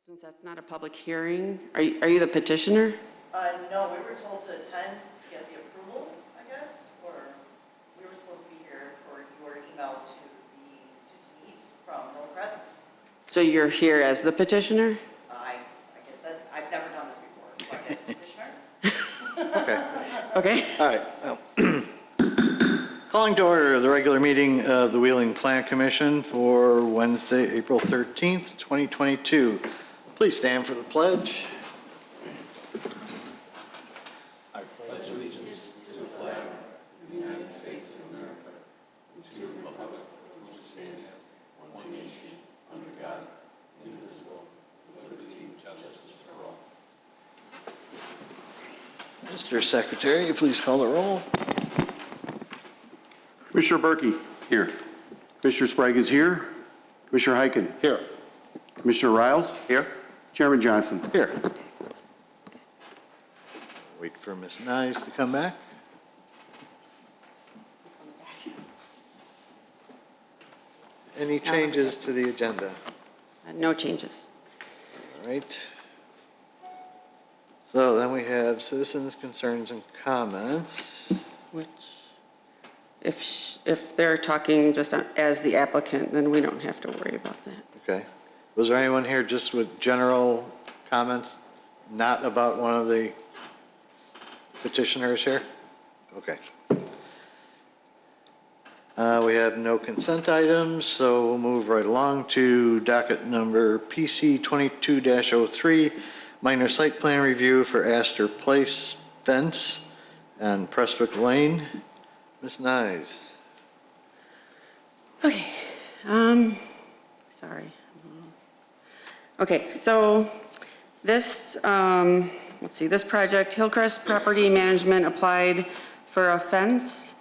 Since that's not a public hearing, are you the petitioner? No, we were told to attend to get the approval, I guess, or we were supposed to be here for your email to Denise from Hillcrest. So you're here as the petitioner? I guess that, I've never done this before, so I guess petitioner. Okay. Okay. All right. Calling to order the regular meeting of the Wheeling Plant Commission for Wednesday, April 13th, 2022. Please stand for the pledge. I pledge allegiance to the flag of the United States of America and to the republic which stands one nation under God, indivisible, with liberty and justice for all. Mr. Secretary, please call the roll. Commissioner Berkey. Here. Commissioner Sprague is here. Commissioner Heiken. Here. Commissioner Riles. Here. Chairman Johnson. Here. Wait for Ms. Nyes to come back. Any changes to the agenda? No changes. All right. So then we have citizens' concerns and comments. Which, if they're talking just as the applicant, then we don't have to worry about that. Okay. Was there anyone here just with general comments, not about one of the petitioners here? Okay. We have no consent items, so we'll move right along to docket number PC 22-03, minor site plan review for Astor Place fence and Prestwick Lane. Ms. Nyes. Okay. Sorry. Okay, so this, let's see, this project, Hillcrest Property Management applied for a fence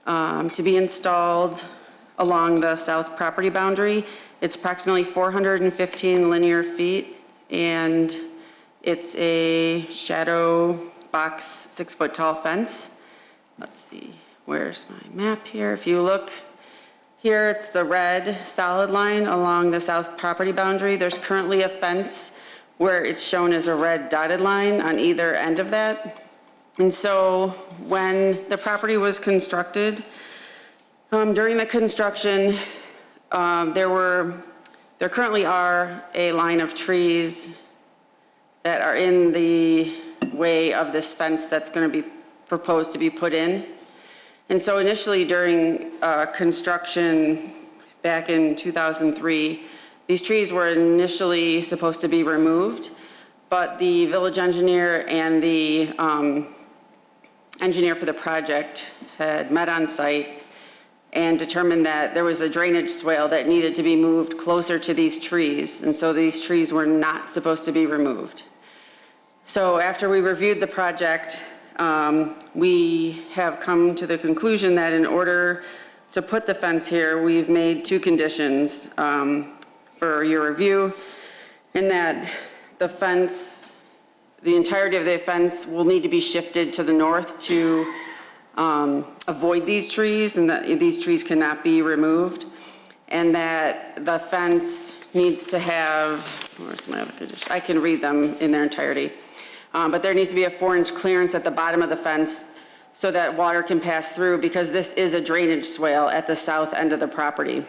to be installed along the south property boundary. It's approximately 415 linear feet, and it's a shadow box 6-foot tall fence. Let's see, where's my map here? If you look here, it's the red solid line along the south property boundary. There's currently a fence where it's shown as a red dotted line on either end of that. And so when the property was constructed, during the construction, there currently are a line of trees that are in the way of this fence that's going to be proposed to be put in. And so initially during construction back in 2003, these trees were initially supposed to be removed, but the village engineer and the engineer for the project had met on site and determined that there was a drainage swale that needed to be moved closer to these trees, and so these trees were not supposed to be removed. So after we reviewed the project, we have come to the conclusion that in order to put the fence here, we've made two conditions for your review, in that the fence, the entirety of the fence will need to be shifted to the north to avoid these trees, and that these trees cannot be removed, and that the fence needs to have, where's my other condition? I can read them in their entirety. But there needs to be a 4-inch clearance at the bottom of the fence so that water can pass through, because this is a drainage swale at the south end of the property,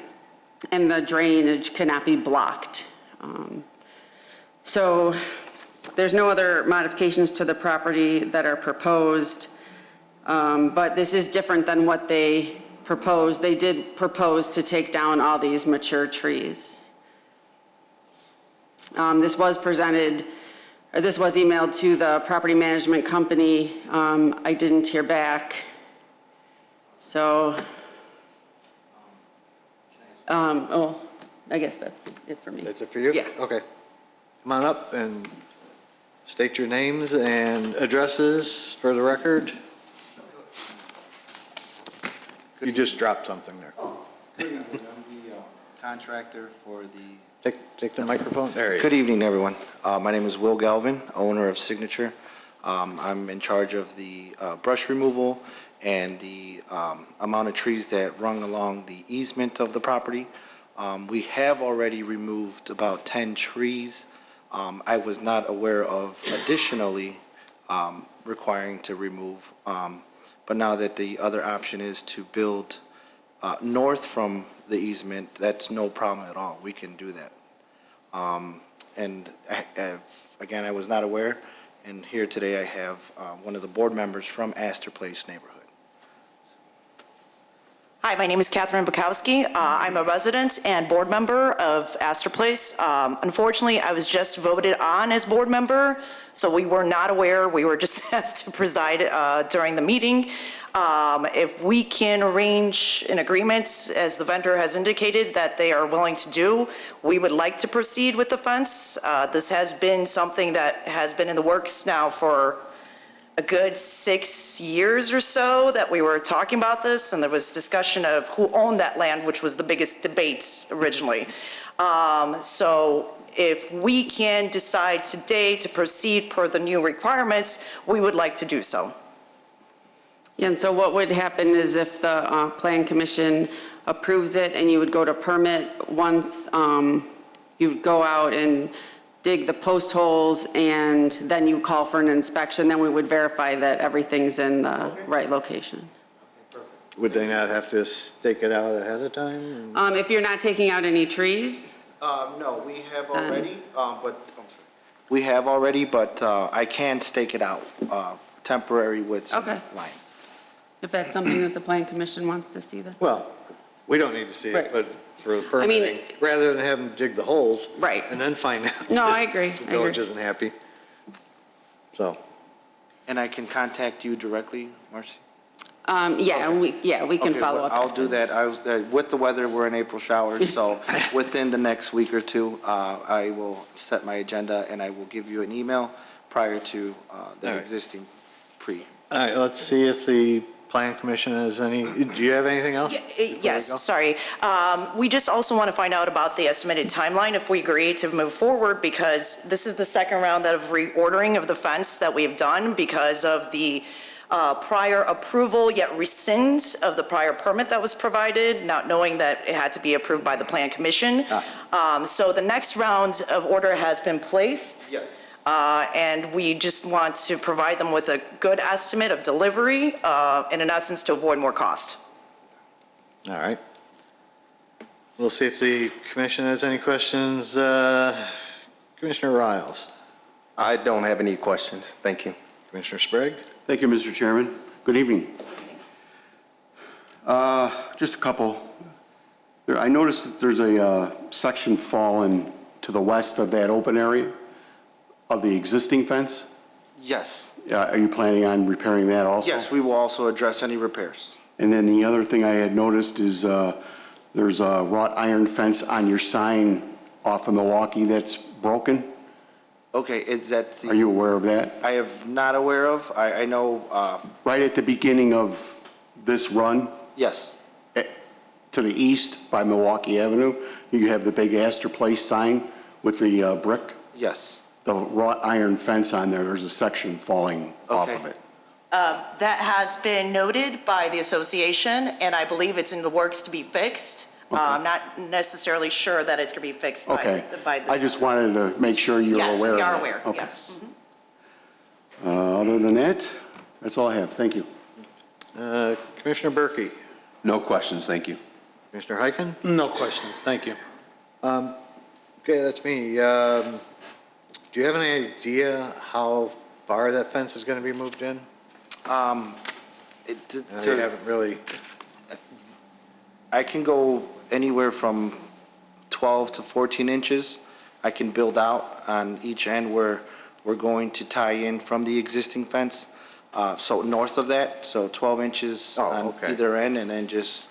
and the drainage cannot be blocked. So there's no other modifications to the property that are proposed, but this is different than what they proposed. They did propose to take down all these mature trees. This was presented, or this was emailed to the property management company. I didn't hear back. So, oh, I guess that's it for me. That's it for you? Yeah. Okay. Come on up and state your names and addresses for the record. You just dropped something there. I'm the contractor for the... Take the microphone. There you go. Good evening, everyone. My name is Will Galvin, owner of Signature. I'm in charge of the brush removal and the amount of trees that run along the easement of the property. We have already removed about 10 trees I was not aware of additionally requiring to remove, but now that the other option is to build north from the easement, that's no problem at all. We can do that. And again, I was not aware, and here today I have one of the board members from Astor Place neighborhood. Hi, my name is Catherine Bukowski. I'm a resident and board member of Astor Place. Unfortunately, I was just voted on as board member, so we were not aware. We were just asked to preside during the meeting. If we can arrange an agreement, as the vendor has indicated that they are willing to do, we would like to proceed with the fence. This has been something that has been in the works now for a good 6 years or so that we were talking about this, and there was discussion of who owned that land, which was the biggest debate originally. So if we can decide today to proceed per the new requirements, we would like to do so. Yeah, and so what would happen is if the Plan Commission approves it and you would go to permit, once you would go out and dig the post holes and then you call for an inspection, then we would verify that everything's in the right location. Would they not have to stake it out ahead of time? If you're not taking out any trees, No, we have already, we have already, but I can stake it out temporary with some Okay. line. if that's something that the Plan Commission wants to see then. Well, we don't need to see Right. it, but for the permitting, rather than have them dig the holes. Right. And then find out. No, that I agree. The village isn't happy. So, And I can contact you directly, Marcy? Yeah, we can Okay, follow well, up. I'll do that. With the weather, we're in April showers, so within the next week or two, I will set my agenda and I will give you an email prior to the All right. existing pre. all right, let's see if the Plan Commission has any, do you have anything else? Yes, sorry. We just also want to find out about the estimated timeline if we agree to move forward, because this is the second round of reordering of the fence that we've done because of the prior approval yet rescind of the prior permit that was provided, not knowing that it had to be approved by the Plan Commission. So the next round of order has been placed. Yes. And we just want to provide them with a good estimate of delivery, and in essence, to avoid more cost. All right. We'll see if the commission has any questions. Commissioner Riles, I don't have any questions. Thank you. Commissioner Sprague. Thank you, Mr. Chairman. Good evening. Just a couple. I noticed that there's a section fallen to the west of that open area of the existing fence. Yes. Are you planning on repairing that also? Yes, we will also address any repairs. And then the other thing I had noticed is there's a wrought iron fence on your sign off of Milwaukee that's broken. Okay, is that, Are you aware of that? I am not aware of. I know, Right at the beginning of this run, yes, to the east by Milwaukee Avenue, you have the big Astor Place sign with the brick. yes. The wrought iron fence on there, there's a section falling off of Okay. it. That has been noted by the association, and I believe it's in the works to be fixed. I'm not necessarily sure that it's going to be fixed Okay. by the... I just wanted to make sure you're aware of Yes, it. we are aware, Okay. yes. Other than that, that's all I have. Thank you. Commissioner Berkey. No questions, thank you. Commissioner Heiken. No questions, thank you. Okay, that's me. Do you have any idea how far that fence is going to be moved in? You haven't really. I can go anywhere from 12 to 14 inches. I can build out on each end where we're going to tie in from the existing fence. So north of that, so 12 inches Oh, on okay. either end, and then just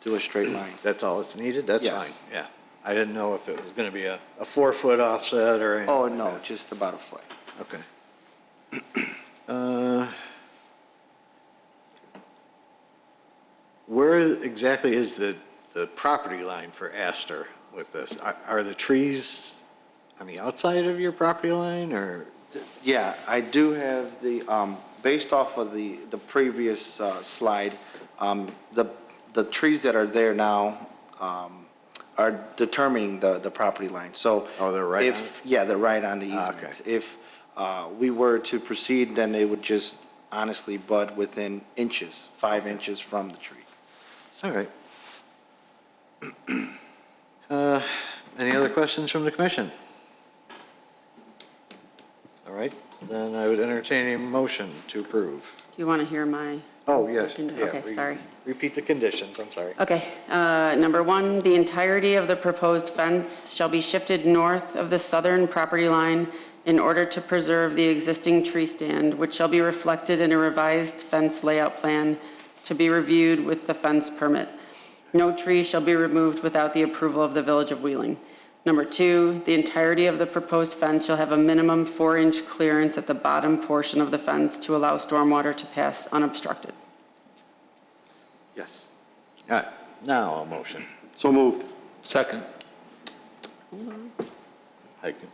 do a straight line. That's all that's needed? That's Yes. fine, yeah. I didn't know if it was going to be a 4-foot offset or anything. Oh, like no, that. just about a foot. Okay. Where exactly is the property line for Astor with this? Are the trees on the outside of your property line, or? Yeah, I do have the, based off of the previous slide, the trees that are there now, are determining the property line. So. Oh, they're right on Yeah, they're right on the Ah, easement. okay. If we were to proceed, then they would just honestly bud within inches, 5 inches from the tree. All right. Any other questions from the commission? All right, then I would entertain a motion to approve. Do you want to hear my? Oh, yes. Okay, sorry. Repeat the conditions, I'm sorry. Okay, number one, the entirety of the proposed fence shall be shifted north of the southern property line in order to preserve the existing tree stand, which shall be reflected in a revised fence layout plan to be reviewed with the fence permit. No tree shall be removed without the approval of the Village of Wheeling. Number two, the entirety of the proposed fence shall have a minimum 4-inch clearance at the bottom portion of the fence to allow stormwater to pass unobstructed. Yes. All right, now a motion. So moved. Second. I continue.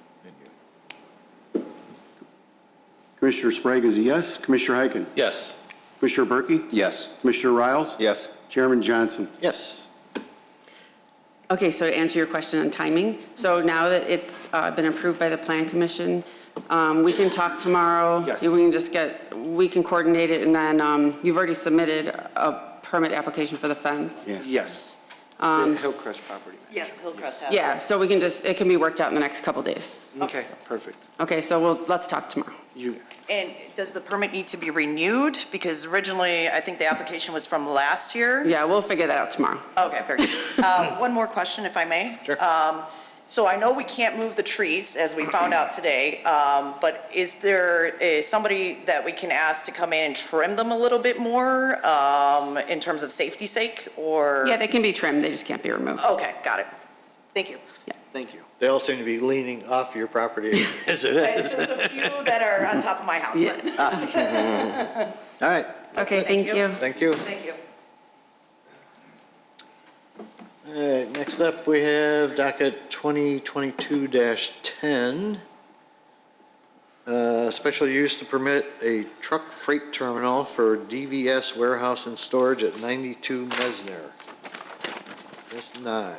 Commissioner Sprague is a yes. Commissioner Heiken? Yes. Commissioner Berkey? Yes. Commissioner Riles? Yes. Chairman Johnson? Yes. Okay, so to answer your question on timing, so now that it's been approved by the Plan Commission, we can talk tomorrow. Yes. We can coordinate it, and then you've already submitted a permit application for the fence. Yeah. Yes. The Hillcrest property. Yes, Hillcrest has. Yeah, so we can it can be worked out in the next couple days. Okay, perfect. Okay, so let's talk tomorrow. And does the permit need to be renewed? Because originally, I think the application was from last year. Yeah, we'll figure that out tomorrow. Okay, very good. One more question, if I may. Sure. So I know we can't move the trees, as we found out today, but is there somebody that we can ask to come in and trim them a little bit more in terms of safety's sake, or? Yeah, they can be trimmed, they just can't be removed. Okay, got it. Thank you. Thank you. They all seem to be leaning off your property as it There's is. a few that are on top of my house, Yeah. but, All right, Okay, thank you. thank you. thank you. All right, next up, we have docket 2022-10. Special use to permit a truck freight terminal for DVS warehouse and storage at 92 Messner. Ms. Nyes.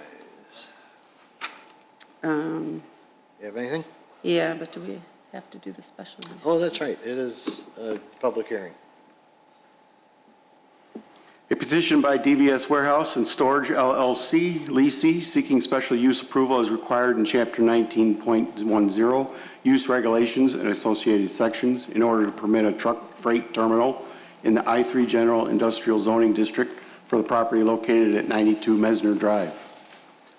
You have anything? Yeah, but do we have to do the special use? Oh, that's right, it is a public hearing. A petition by DVS Warehouse and Storage LLC, leasee, seeking special use approval as required in Chapter 19.10, use regulations and associated sections in order to permit a truck freight terminal in the I-3 General Industrial Zoning District for the property located at 92 Messner Drive.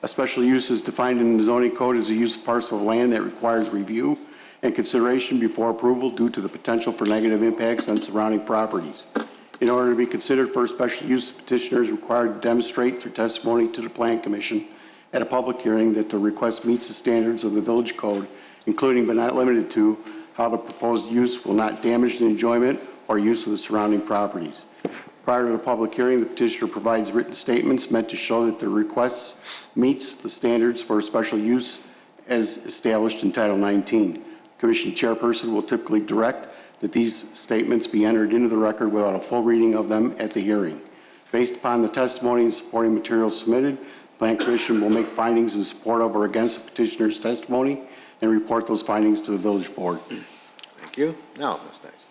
A special use is defined in the zoning code as a use of parcel of land that requires review and consideration before approval due to the potential for negative impacts on surrounding properties. In order to be considered for a special use, the petitioner is required to demonstrate through testimony to the Plan Commission at a public hearing that the request meets the standards of the village code, including but not limited to how the proposed use will not damage the enjoyment or use of the surrounding properties. Prior to the public hearing, the petitioner provides written statements meant to show that the request meets the standards for a special use as established in Title 19. Commission chairperson will typically direct that these statements be entered into the record without a full reading of them at the hearing. Based upon the testimony and supporting materials submitted, the Plan Commission will make findings in support of or against the petitioner's testimony and report those findings to the village board. Thank you. Now, Ms. Nyes.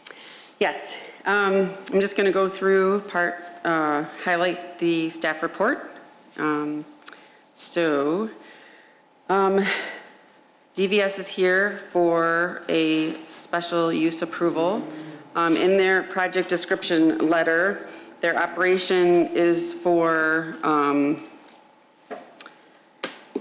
Yes, I'm just going to go through highlight the staff report. DVS is here for a special use approval. In their project description letter, their operation is for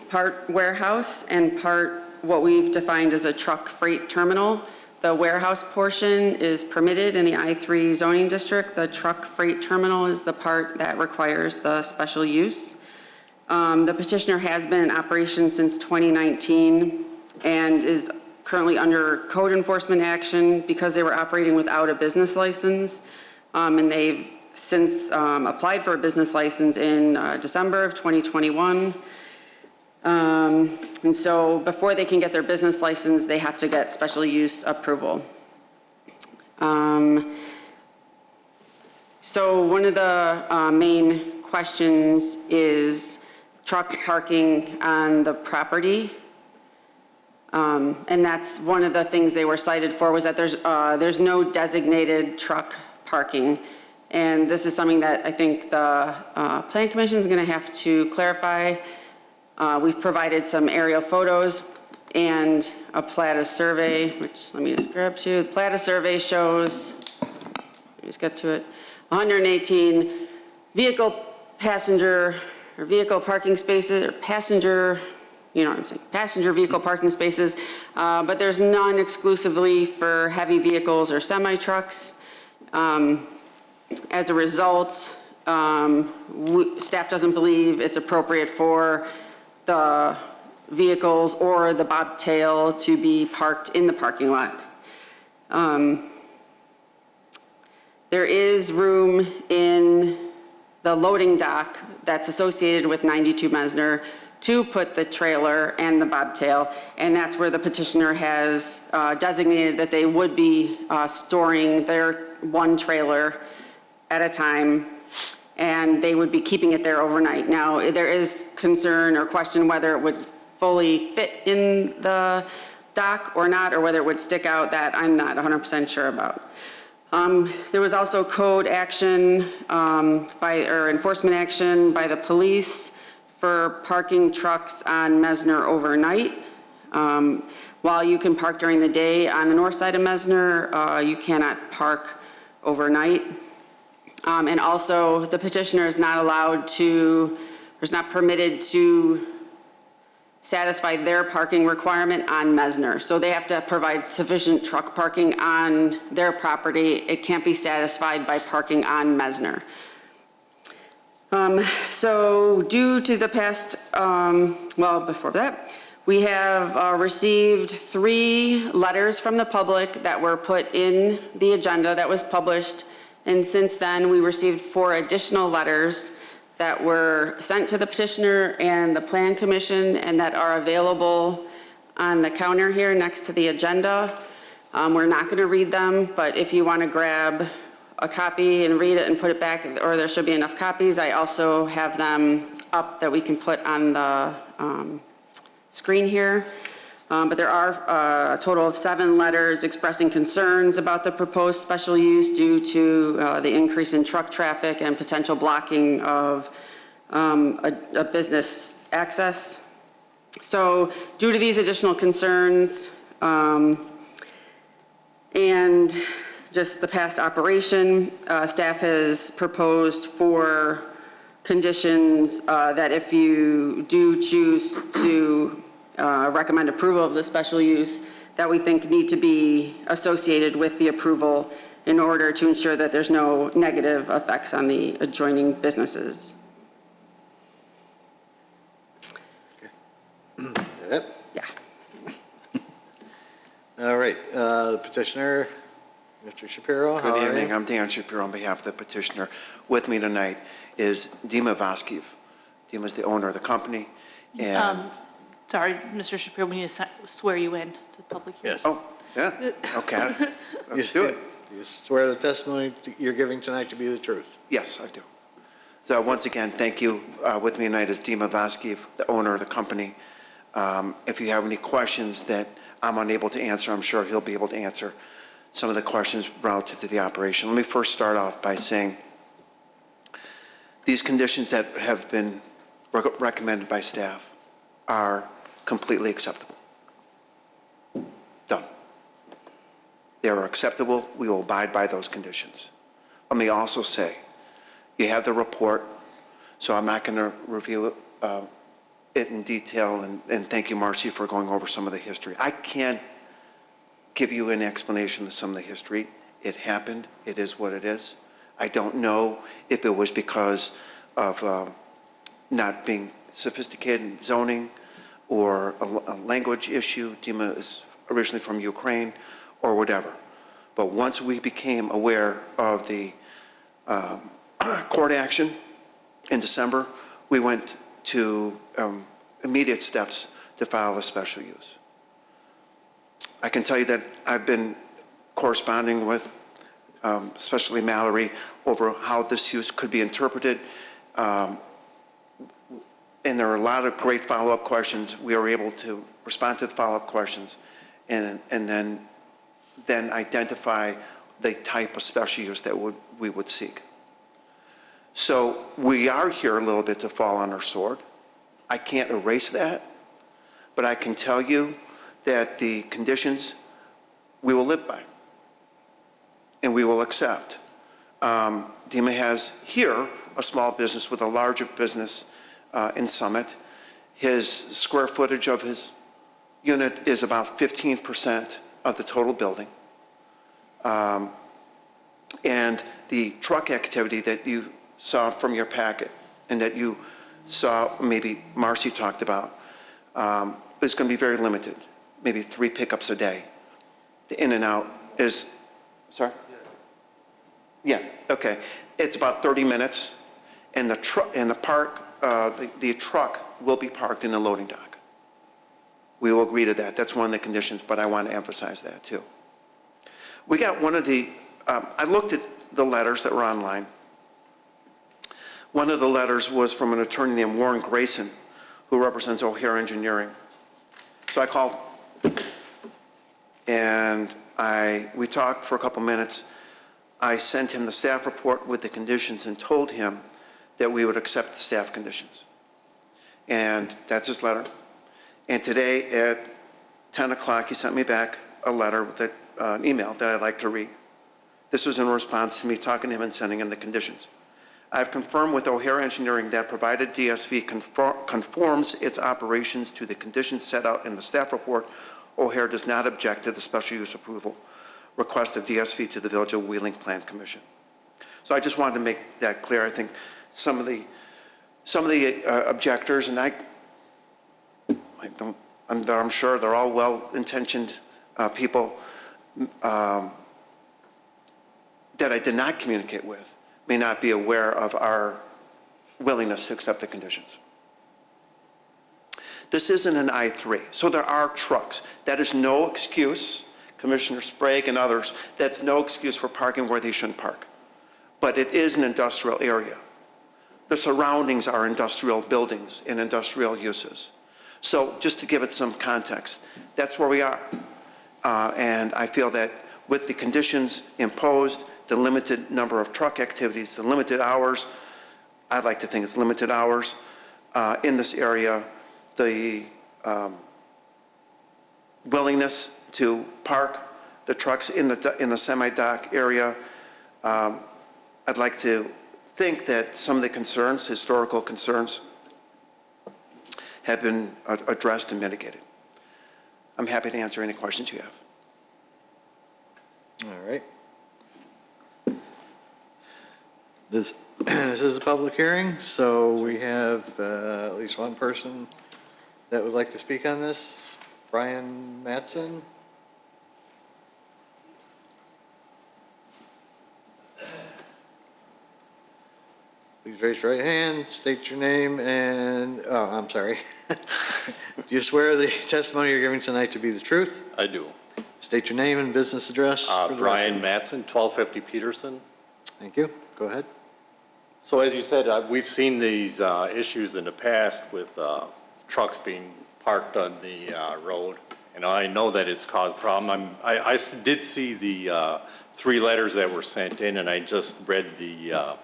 part warehouse and part what we've defined as a truck freight terminal. The warehouse portion is permitted in the I-3 zoning district. The truck freight terminal is the part that requires the special use. The petitioner has been in operation since 2019 and is currently under code enforcement action because they were operating without a business license. And they've since applied for a business license in December of 2021. And so before they can get their business license, they have to get special use approval. So one of the main questions is truck parking on the property. And that's one of the things they were cited for, was that there's no designated truck parking. And this is something that I think the Plan Commission is going to have to clarify. We've provided some aerial photos and a PLATA survey, which let me just grab to. The PLATA survey shows, let me just get to it, 118 vehicle parking spaces, or passenger, you know what I'm saying, passenger vehicle parking spaces, but there's none exclusively for heavy vehicles or semi-trucks. As a result, staff doesn't believe it's appropriate for the vehicles or the bobtail to be parked in the parking lot. There is room in the loading dock that's associated with 92 Messner to put the trailer and the bobtail, and that's where the petitioner has designated that they would be storing their one trailer at a time, and they would be keeping it there overnight. Now, there is concern or question whether it would fully fit in the dock or not, or whether it would stick out. That I'm not 100% sure about. There was also code action or enforcement action by the police for parking trucks on Messner overnight. While you can park during the day on the north side of Messner, you cannot park overnight. And also, the petitioner is not permitted to satisfy their parking requirement on Messner. So they have to provide sufficient truck parking on their property. It can't be satisfied by parking on Messner. So due to the past, before that, we have received 3 letters from the public that were put in the agenda that was published. And since then, we received 4 additional letters that were sent to the petitioner and the Plan Commission, and that are available on the counter here next to the agenda. We're not going to read them, but if you want to grab a copy and read it and put it back, or there should be enough copies, I also have them up that we can put on the screen here. But there are a total of 7 letters expressing concerns about the proposed special use due to the increase in truck traffic and potential blocking of a business access. So due to these additional concerns and just the past operation, staff has proposed 4 conditions that if you do choose to recommend approval of the special use, that we think need to be associated with the approval in order to ensure that there's no negative effects on the adjoining businesses. That? Yeah. All right, petitioner, Mr. Shapiro. Good evening. I'm Dan Shapiro on behalf of the petitioner. With me tonight is Dima Vaskev. Dima is the owner of the company, and Sorry, Mr. Shapiro, we need to swear you in to the public hearing. Yes. oh, yeah, okay, let's do it. You swear the testimony you're giving tonight to be the truth? Yes, I do. So once again, thank you. With me tonight is Dima Vaskev, the owner of the company. If you have any questions that I'm unable to answer, I'm sure he'll be able to answer some of the questions relative to the operation. Let me first start off by saying these conditions that have been recommended by staff are completely acceptable. Done. They are acceptable. We will abide by those conditions. Let me also say, you have the report, so I'm not going to review it in detail, and thank you, Marcy, for going over some of the history. I can't give you an explanation of some of the history. It happened. It is what it is. I don't know if it was because of not being sophisticated in zoning, or a language issue. Dima is originally from Ukraine, or whatever. But once we became aware of the court action in December, we went to immediate steps to file a special use. I can tell you that I've been corresponding with, especially Mallory, over how this use could be interpreted. and there were a lot of great follow-up questions. We were able to respond to the follow-up questions and then identify the type of special use that we would seek. So we are here a little bit to fall on our sword. I can't erase that, but I can tell you that the conditions we will live by and we will accept. DEMA has here a small business with a larger business in Summit. His square footage of his unit is about 15% of the total building. And the truck activity that you saw from your packet and that you saw, maybe Marcy talked about, is going to be very limited, maybe 3 pickups a day. The in and out is, sorry? Yeah, okay. It's about 30 minutes, and the truck will be parked in the loading dock. We will agree to that. That's one of the conditions, but I want to emphasize that too. We got one of the, I looked at the letters that were online. One of the letters was from an attorney named Warren Grayson, who represents O'Hare Engineering. So I called, and we talked for a couple minutes. I sent him the staff report with the conditions and told him that we would accept the staff conditions. And that's his letter. And today at 10 o'clock, he sent me back a letter, with an email that I'd like to read. This was in response to me talking to him and sending him the conditions. I've confirmed with O'Hare Engineering that provided DSV conforms its operations to the conditions set out in the staff report, O'Hare does not object to the special use approval request of DSV to the Village of Wheeling Plan Commission. So I just wanted to make that clear. I think some of the objectors, and I'm sure they're all well-intentioned people that I did not communicate with, may not be aware of our willingness to accept the conditions. This isn't an I-3, so there are trucks. That is no excuse, Commissioner Sprague and others, that's no excuse for parking where they shouldn't park. But it is an industrial area. The surroundings are industrial buildings and industrial uses. So just to give it some context, that's where we are. And I feel that with the conditions imposed, the limited number of truck activities, the limited hours, I'd like to think it's limited hours in this area, the willingness to park the trucks in the semi-dock area. I'd like to think that some of the concerns, historical concerns, have been addressed and mitigated. I'm happy to answer any questions you have. All right. This is a public hearing, so we have at least one person that would like to speak on this. Brian Mattson. Please raise your right hand, state your name, and, oh, I'm sorry. Do you swear the testimony you're giving tonight to be the truth? I do. State your name and business address. Brian Mattson, 1250 Peterson. Thank you. Go ahead. So as you said, we've seen these issues in the past with trucks being parked on the road, and I know that it's caused problem. I did see the 3 letters that were sent in, and I just read the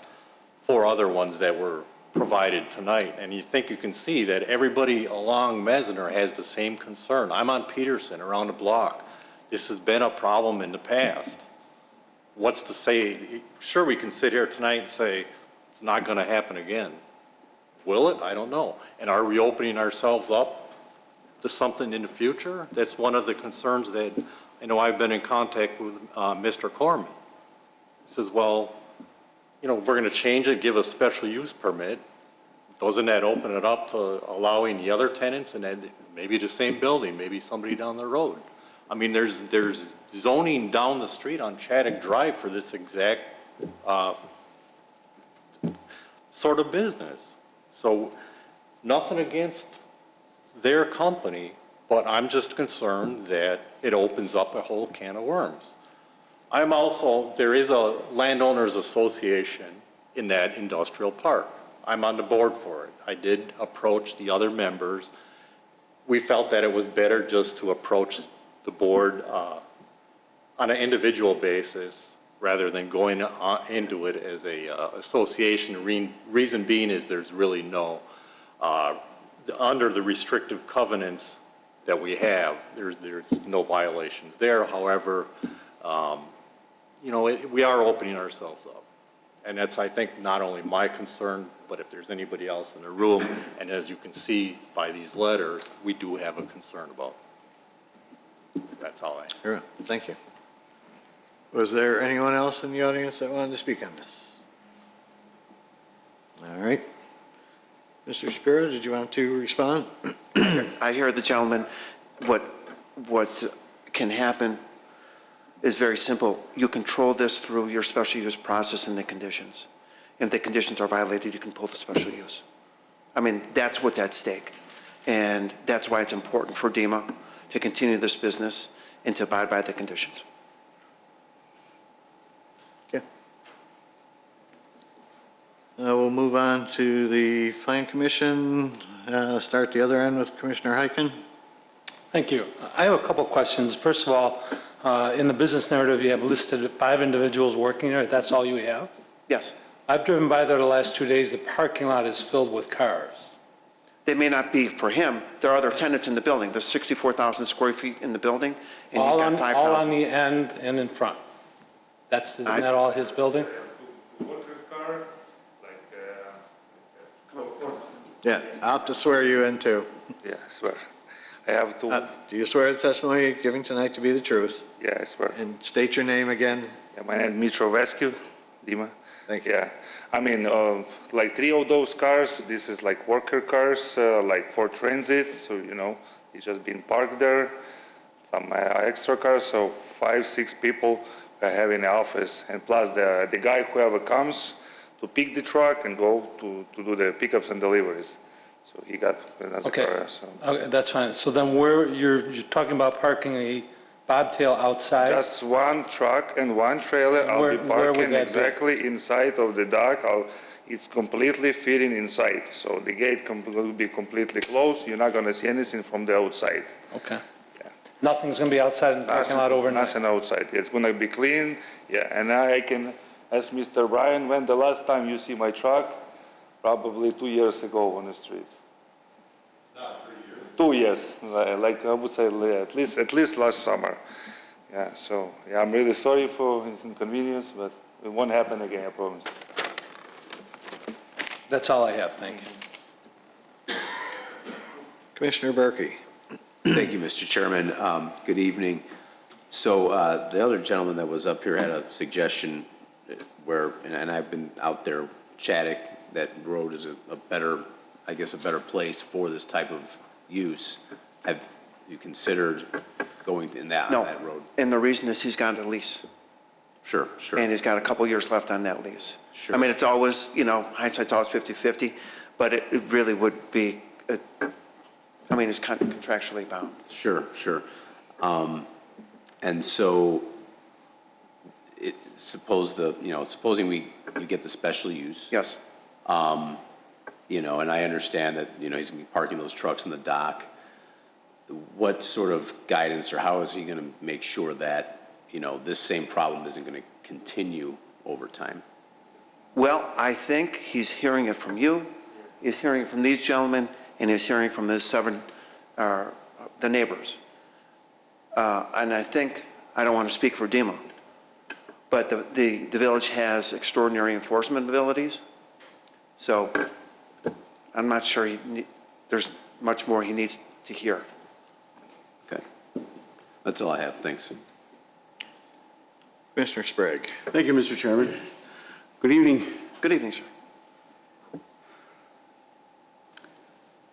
4 other ones that were provided tonight, and you think you can see that everybody along Messner has the same concern. I'm on Peterson, around the block. This has been a problem in the past. What's to say? Sure, we can sit here tonight and say it's not going to happen again. Will it? I don't know. And are we opening ourselves up to something in the future? That's one of the concerns that I know I've been in contact with Mr. Corman. He says, well, you know, we're going to change it, give a special use permit. Doesn't that open it up to allowing the other tenants and then maybe the same building, maybe somebody down the road? I mean, there's zoning down the street on Chaddock Drive for this exact sort of business. So nothing against their company, but I'm just concerned that it opens up a whole can of worms. There is a landowners association in that industrial park. I'm on the board for it. I did approach the other members. We felt that it was better just to approach the board on an individual basis rather than going into it as a association. Reason being is there's really no, under the restrictive covenants that we have, there's no violations there. However, you know, we are opening ourselves up. And that's, I think, not only my concern, but if there's anybody else in the room, and as you can see by these letters, we do have a concern about. That's all I have. Sure. Thank you. Was there anyone else in the audience that wanted to speak on this? All right. Mr. Shapiro, did you want to respond? I hear the gentleman. What can happen is very simple. You control this through your special use process and the conditions. If the conditions are violated, you can pull the special use. I mean, that's what's at stake. And that's why it's important for DEMA to continue this business and to abide by the conditions. Okay. We'll move on to the Plan Commission. Start the other end with Commissioner Hyken. Thank you. I have a couple questions. First of all, in the business narrative, you have listed 5 individuals working there. That's all you have? Yes. I've driven by there the last 2 days. The parking lot is filled with cars. They may not be for him. There are other tenants in the building. There's 64,000 square feet in the building, and he's got 5,000. All on the end and in front. Isn't that all his building? Yeah, I'll have to swear you in too. Yeah, I swear. I have to. Do you swear the testimony you're giving tonight to be the truth? Yeah, I swear. And state your name again. Yeah, my name is Mitro Vescu, Dima. Thank you. Yeah, I mean, like 3 of those cars, this is like worker cars, like for transit, so, you know, it's just been parked there. Some extra cars, so 5, 6 people are having an office, and plus the guy, whoever comes to pick the truck and go to do the pickups and deliveries. So he got another car. So. Okay, that's fine. So then where, you're talking about parking a bobtail outside? Just one truck and one trailer. I'll be parking exactly inside of the dock. It's completely fitting inside. So the gate will be completely closed. You're not going to see anything from the outside. Okay. Yeah. Nothing's going to be outside in the parking lot overnight? Nothing outside. It's going to be clean. Yeah, and I can ask Mr. Brian, when the last time you see my truck? Probably 2 years ago on the street. Not 3 years. 2 years, like I would say at least last summer. Yeah, so yeah, I'm really sorry for inconvenience, but it won't happen again, I promise. That's all I have, thank you. Commissioner Berkey. Thank you, Mr. Chairman. Good evening. So the other gentleman that was up here had a suggestion where, and I've been out there, Chaddock, that road is a better, I guess, a better place for this type of use. Have you considered going in that, on that road? And the reason is he's got a lease. Sure, sure. And he's got a couple years left on that lease. Sure. I mean, it's always, you know, hindsight's always 50-50, but it really would be, I mean, it's kind of contractually bound. Sure, sure. And so, supposing you get the special use. Yes. You know, and I understand that, you know, he's going to be parking those trucks in the dock. What sort of guidance or how is he going to make sure that, you know, this same problem isn't going to continue over time? Well, I think he's hearing it from you, he's hearing it from these gentlemen, and he's hearing from the the neighbors. And I think, I don't want to speak for DEMA, but the village has extraordinary enforcement abilities. So I'm not sure there's much more he needs to hear. Okay. That's all I have. Thanks. Commissioner Sprague. Thank you, Mr. Chairman. Good evening. Good evening, sir.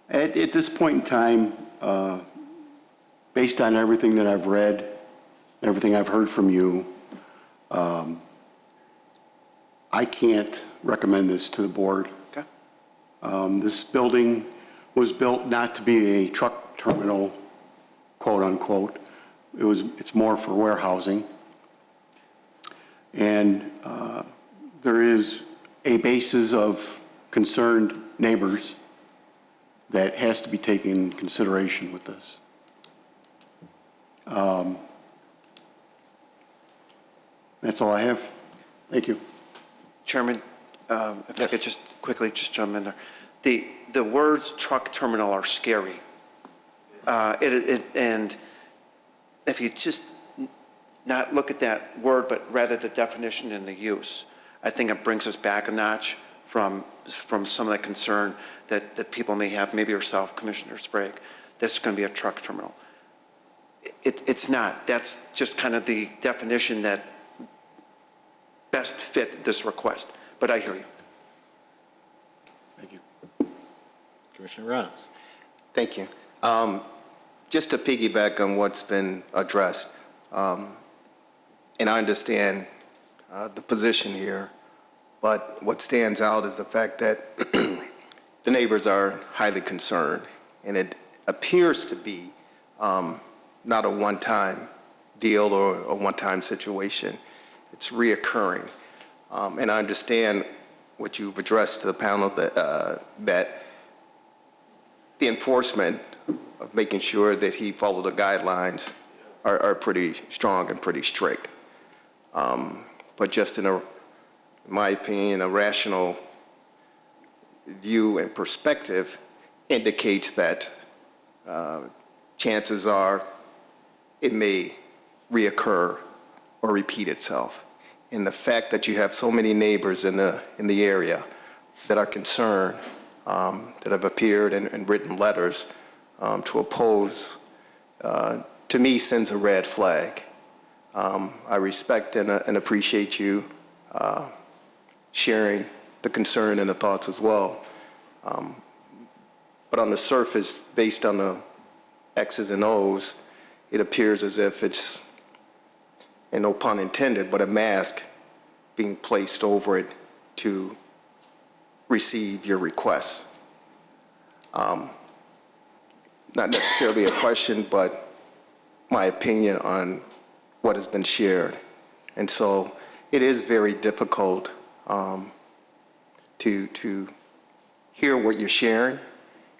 At this point in time, based on everything that I've read, everything I've heard from you, I can't recommend this to the board. Okay. This building was built not to be a truck terminal, quote unquote. It's more for warehousing. And there is a basis of concerned neighbors that has to be taken into consideration with this. That's all I have. Thank you. Chairman, if I could just quickly just jump in there. The words truck terminal are scary. And if you just not look at that word, but rather the definition and the use, I think it brings us back a notch from some of the concern that people may have, maybe yourself, Commissioner Sprague, that's going to be a truck terminal. It's not. That's just kind of the definition that best fit this request. But I hear you. Thank you. Commissioner Reynolds. Thank you. Just to piggyback on what's been addressed, and I understand the position here, but what stands out is the fact that the neighbors are highly concerned, and it appears to be not a one-time deal or a one-time situation. It's reoccurring. And I understand what you've addressed to the panel, that the enforcement of making sure that he followed the guidelines are pretty strong and pretty strict. But just in my opinion, a rational view and perspective indicates that chances are it may reoccur or repeat itself. And the fact that you have so many neighbors in the area that are concerned, that have appeared and written letters to oppose, to me sends a red flag. I respect and appreciate you sharing the concern and the thoughts as well. But on the surface, based on the X's and O's, it appears as if it's, and no pun intended, but a mask being placed over it to receive your requests. Not necessarily a question, but my opinion on what has been shared. And so it is very difficult to hear what you're sharing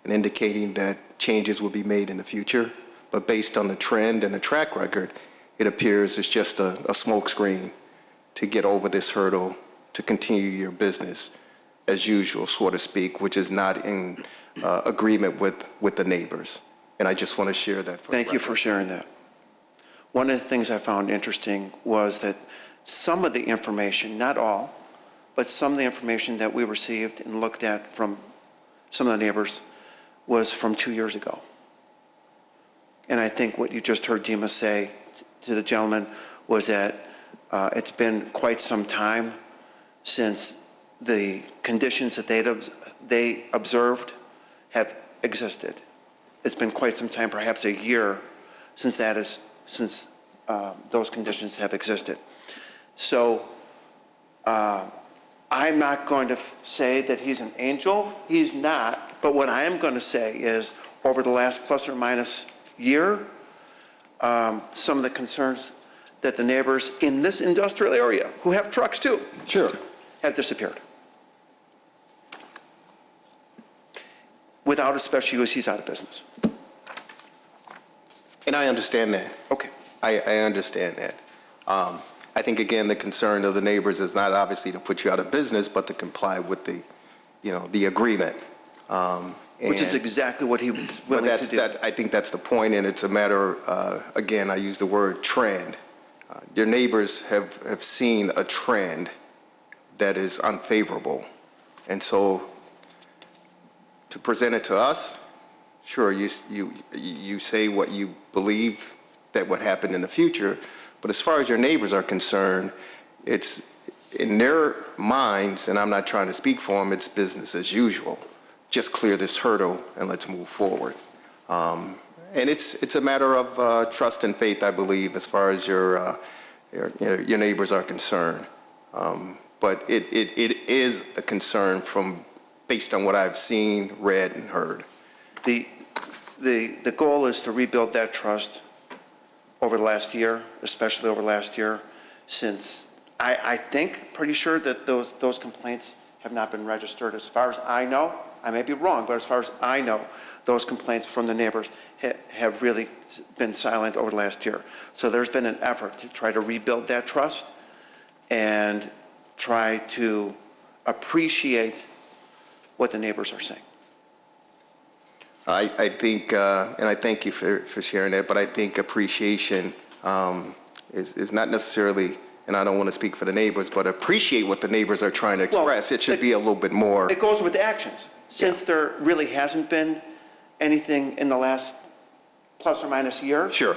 and indicating that changes will be made in the future. But based on the trend and the track record, it appears it's just a smokescreen to get over this hurdle, to continue your business as usual, so to speak, which is not in agreement with the neighbors. And I just want to share that. Thank you for sharing that. One of the things I found interesting was that some of the information, not all, but some of the information that we received and looked at from some of the neighbors was from 2 years ago. And I think what you just heard Dima say to the gentleman was that it's been quite some time since the conditions that they observed have existed. It's been quite some time, perhaps a year, since those conditions have existed. So I'm not going to say that he's an angel. He's not. But what I am going to say is, over the last plus or minus year, some of the concerns that the neighbors in this industrial area, who have trucks too, Sure. have disappeared. Without a special use, he's out of business. And I understand that. Okay. I understand that. I think, again, the concern of the neighbors is not obviously to put you out of business, but to comply with the agreement. Which is exactly what he was willing to do. I think that's the point, and it's a matter, again, I use the word trend. Your neighbors have seen a trend that is unfavorable. And so to present it to us, sure, you say what you believe that would happen in the future, but as far as your neighbors are concerned, it's in their minds, and I'm not trying to speak for them, it's business as usual. Just clear this hurdle and let's move forward. And it's a matter of trust and faith, I believe, as far as your neighbors are concerned. But it is a concern based on what I've seen, read, and heard. The goal is to rebuild that trust over the last year, especially over last year, since I think, pretty sure that those complaints have not been registered. As far as I know, I may be wrong, but as far as I know, those complaints from the neighbors have really been silent over the last year. So there's been an effort to try to rebuild that trust and try to appreciate what the neighbors are saying. I think, and I thank you for sharing that, but I think appreciation is not necessarily, and I don't want to speak for the neighbors, but appreciate what the neighbors are trying to express. It should be a little bit more. It goes with actions. Since there really hasn't been anything in the last plus or minus year. Sure.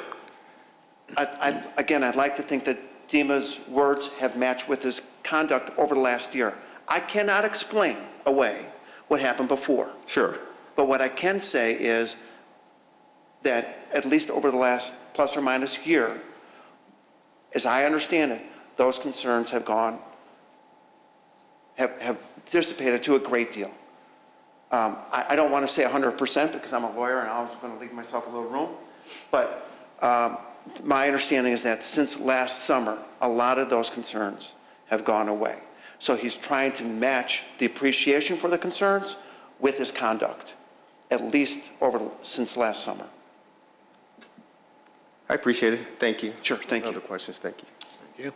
Again, I'd like to think that Dima's words have matched with his conduct over the last year. I cannot explain away what happened before. Sure. But what I can say is that at least over the last plus or minus year, as I understand it, those concerns have dissipated to a great deal. I don't want to say 100% because I'm a lawyer and I was going to leave myself a little room, but my understanding is that since last summer, a lot of those concerns have gone away. So he's trying to match the appreciation for the concerns with his conduct, at least since last summer. I appreciate it. Thank you. Sure, thank you. Other questions? Thank you. Thank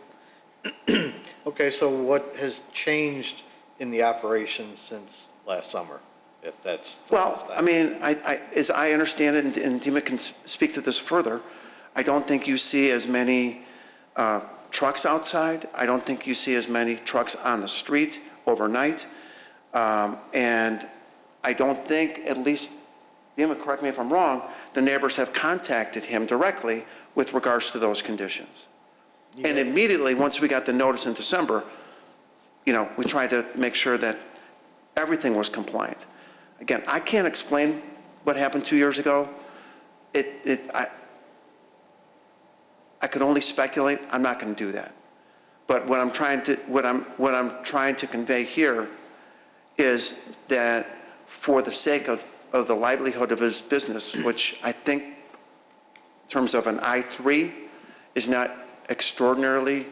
you. Okay, so what has changed in the operation since last summer, if that's the last Well, time? I mean, as I understand it, and Dima can speak to this further, I don't think you see as many trucks outside. I don't think you see as many trucks on the street overnight. And I don't think, at least, Dima, correct me if I'm wrong, the neighbors have contacted him directly with regards to those conditions. Yeah. And immediately, once we got the notice in December, we tried to make sure that everything was compliant. Again, I can't explain what happened 2 years ago. I could only speculate. I'm not going to do that. But what I'm trying to convey here is that for the sake of the livelihood of his business, which I think in terms of an I-3 is not extraordinarily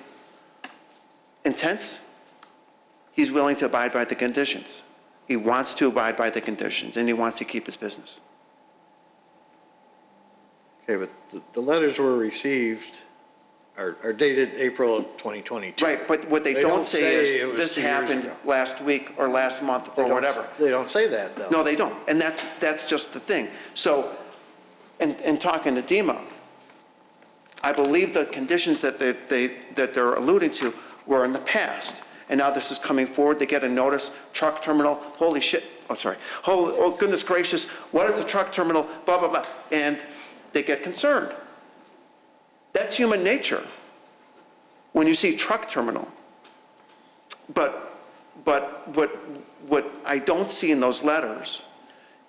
intense, he's willing to abide by the conditions. He wants to abide by the conditions, and he wants to keep his business. Okay, but the letters were received, are dated April of 2022. Right, but what they don't say is this happened last week or last month or whatever. They don't say that, though. No, they don't, and that's just the thing. So, in talking to Dima, I believe the conditions that they're alluding to were in the past, and now this is coming forward. They get a notice, truck terminal, holy shit, oh goodness gracious, what is a truck terminal, blah, blah, blah, and they get concerned. That's human nature when you see truck terminal. But what I don't see in those letters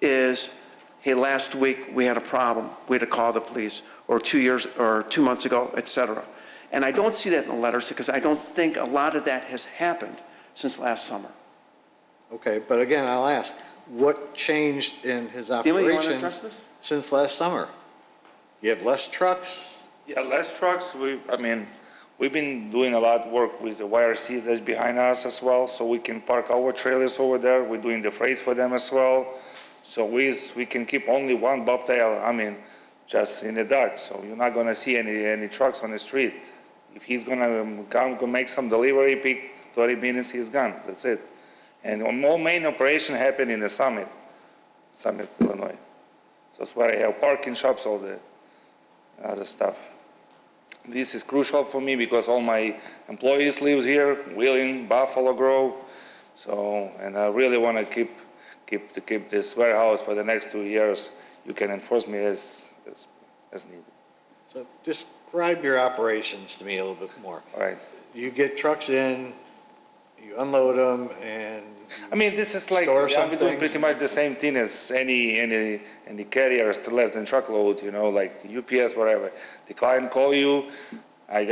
is, hey, last week we had a problem, we had to call the police, or 2 months ago, et cetera. And I don't see that in the letters because I don't think a lot of that has happened since last summer. Okay, but again, I'll ask, what changed in his Dima, you want to address operations this? since last summer? You have less trucks? Yeah, less trucks. We've been doing a lot of work with the YRC that's behind us as well, so we can park our trailers over there. We're doing the freights for them as well. So we can keep only one bobtail, just in the dock. So you're not gonna see any trucks on the street. If he's gonna go make some delivery, pick 30 minutes, he's gone. That's it. And all main operation happened in the Summit, Illinois. So that's where I have parking shops, all the other stuff. This is crucial for me because all my employees live here, Wheeling, Buffalo Grove. So, and I really want to keep this warehouse for the next 2 years. You can enforce me as needed. So describe your operations to me a little bit more. All right. You get trucks in, you unload them, and this is like, I'm doing pretty much the same thing as any carriers less than truckload, like UPS, whatever. The client call you, I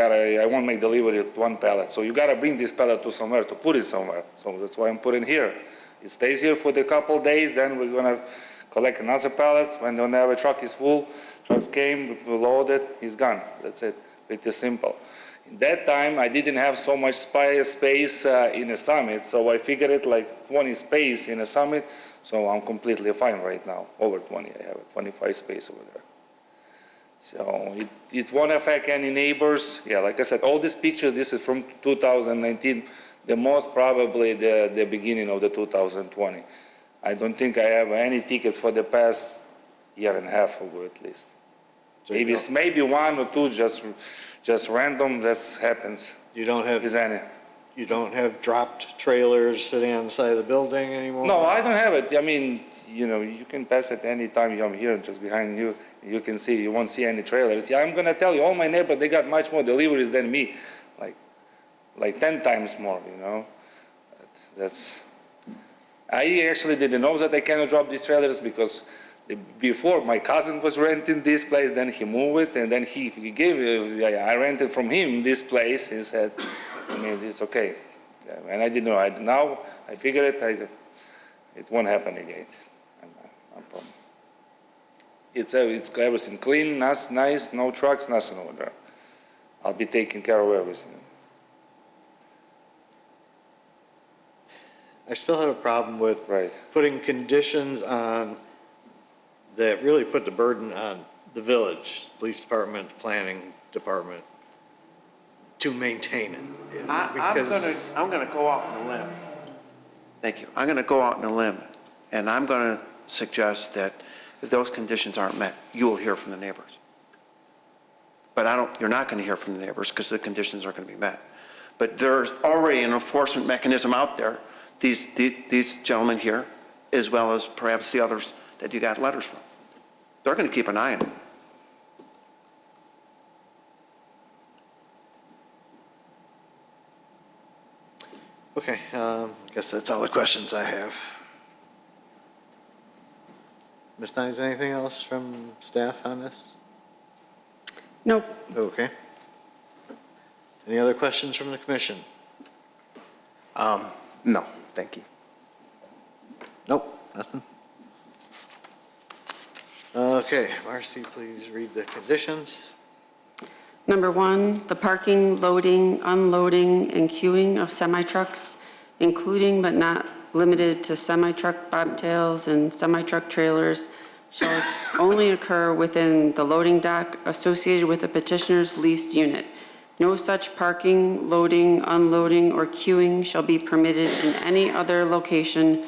want to make delivery of one pallet. So you got to bring this pallet to somewhere, to put it somewhere. So that's why I'm putting here. It stays here for the couple days, then we're going to collect another pallets. When the truck is full, trucks came, we load it, he's gone. That's it. Pretty simple. In that time, I didn't have so much space in a summit, so I figured it like 20 space in a summit, so I'm completely fine right now, over 20, I have 25 space over there. So it won't affect any neighbors. Yeah, like I said, all these pictures, this is from 2019, the most probably the beginning of the 2020. I don't think I have any tickets for the past year and a half ago at least. Maybe one or two, just random, that happens. You don't have, Is any? you don't have dropped trailers sitting on the side of the building anymore? No, I don't have it. I mean, you know, you can pass it anytime I'm here, just behind you. You can see, you won't see any trailers. Yeah, I'm gonna tell you, all my neighbors, they got much more deliveries than me, like 10 times more, you know? I actually didn't know that I cannot drop these trailers because before my cousin was renting this place, then he moved it, and then he gave, I rented from him this place. He said, I mean, it's okay. Yeah, and I didn't know. Now I figured it won't happen again. It's everything clean, nice, no trucks, nothing over there. I'll be taking care of everything. I still have a problem with Right. putting conditions on that really put the burden on the village, police department, planning department to maintain it. I'm gonna go out on a limb. Thank you. I'm gonna go out on a limb, and I'm gonna suggest that if those conditions aren't met, you will hear from the neighbors. But you're not gonna hear from the neighbors because the conditions are gonna be met. But there's already an enforcement mechanism out there, these gentlemen here, as well as perhaps the others that you got letters from. They're gonna keep an eye on it. Okay, I guess that's all the questions I have. Ms. Nines, anything else from staff on this? Nope. Okay. Any other questions from the commission? No, thank you. Nope, nothing. Okay, Marcy, please read the conditions. Number 1, the parking, loading, unloading, and queuing of semi-trucks, including but not limited to semi-truck bobtails and semi-truck trailers, shall only occur within the loading dock associated with the petitioner's leased unit. No such parking, loading, unloading, or queuing shall be permitted in any other location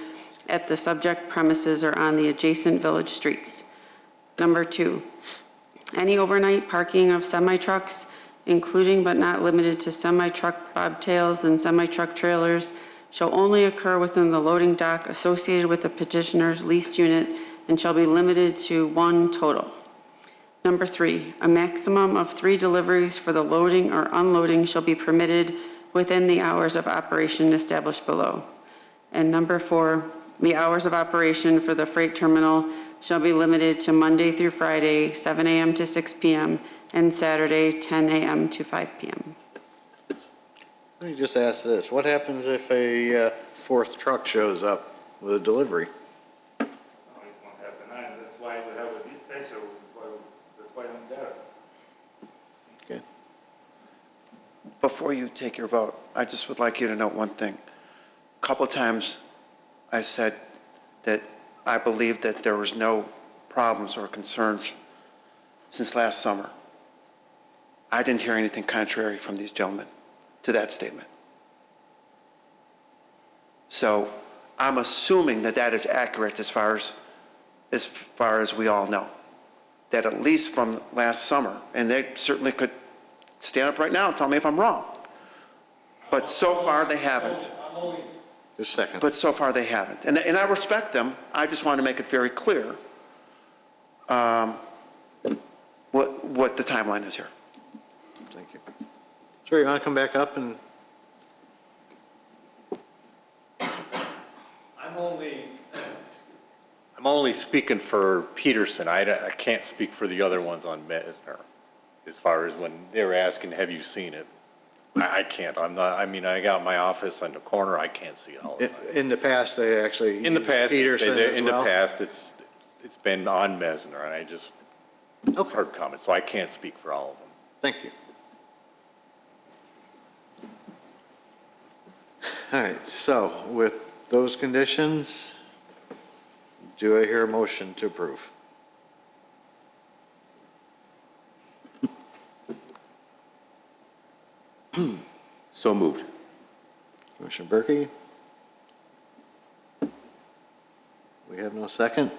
at the subject premises or on the adjacent village streets. Number 2, any overnight parking of semi-trucks, including but not limited to semi-truck bobtails and semi-truck trailers, shall only occur within the loading dock associated with the petitioner's leased unit and shall be limited to 1 total. Number 3, a maximum of 3 deliveries for the loading or unloading shall be permitted within the hours of operation established below. And number 4, the hours of operation for the freight terminal shall be limited to Monday through Friday, 7 a.m. to 6 p.m., and Saturday, 10 a.m. to 5 p.m. Let me just ask this. What happens if a fourth truck shows up with a delivery? No, it won't happen. That's why we have a dispatcher. That's why I'm there. Okay. Before you take your vote, I just would like you to note one thing. A couple of times I said that I believe that there was no problems or concerns since last summer. I didn't hear anything contrary from these gentlemen to that statement. So I'm assuming that that is accurate as far as we all know. That at least from last summer, and they certainly could stand up right now and tell me if I'm wrong. But so far they haven't. Just a second. But so far they haven't. And I respect them. I just want to make it very clear what the timeline is here. Thank you. Sir, you want to come back up and? I'm only speaking for Peterson. I can't speak for the other ones on Messner. As far as when they were asking, have you seen it? I can't. I'm not, I mean, I got my office on the corner. I can't see it all the time. In the past, they actually. In the past, Peterson as well? it's been on Messner, and I just heard comments, so I can't speak for all of them. Thank you. All right, so with those conditions, do I hear a motion to approve? So moved. Commissioner Berkey? We have no second?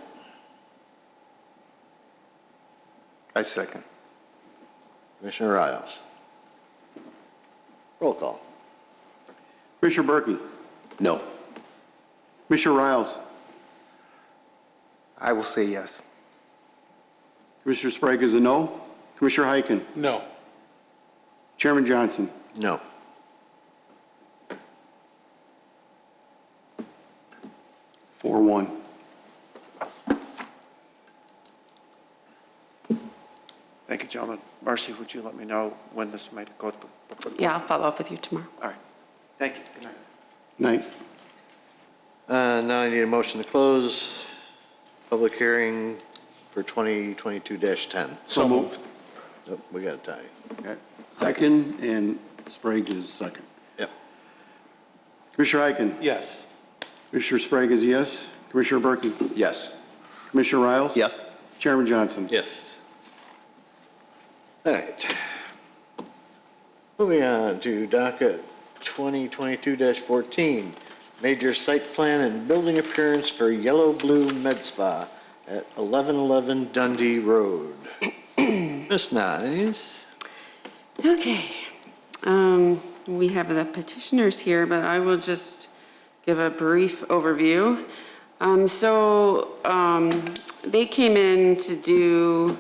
I second. Commissioner Riles? Roll call. Commissioner Berkey. No. Commissioner Riles. I will say yes. Commissioner Sprague is a no. Commissioner Heiken. No. Chairman Johnson. No. Four one. Thank you, gentlemen. Marcy, would you let me know when this might go before the... Yeah, I'll follow up with you tomorrow. All right. Thank you. Good night. Night. Now I need a motion to close public hearing for 2022-10. So moved. Oh, we got a tie. Okay. Second, and Sprague is second. Yep. Commissioner Heiken. Yes. Commissioner Sprague is yes. Commissioner Berkey. Yes. Commissioner Riles. Yes. Chairman Johnson. Yes. All right. Moving on to docket 2022-14, major site plan and building appearance for YellowBlue Med Spa at 1111 Dundee Road. Ms. Nyes? Okay. We have the petitioners here, but I will just give a brief overview. They came in to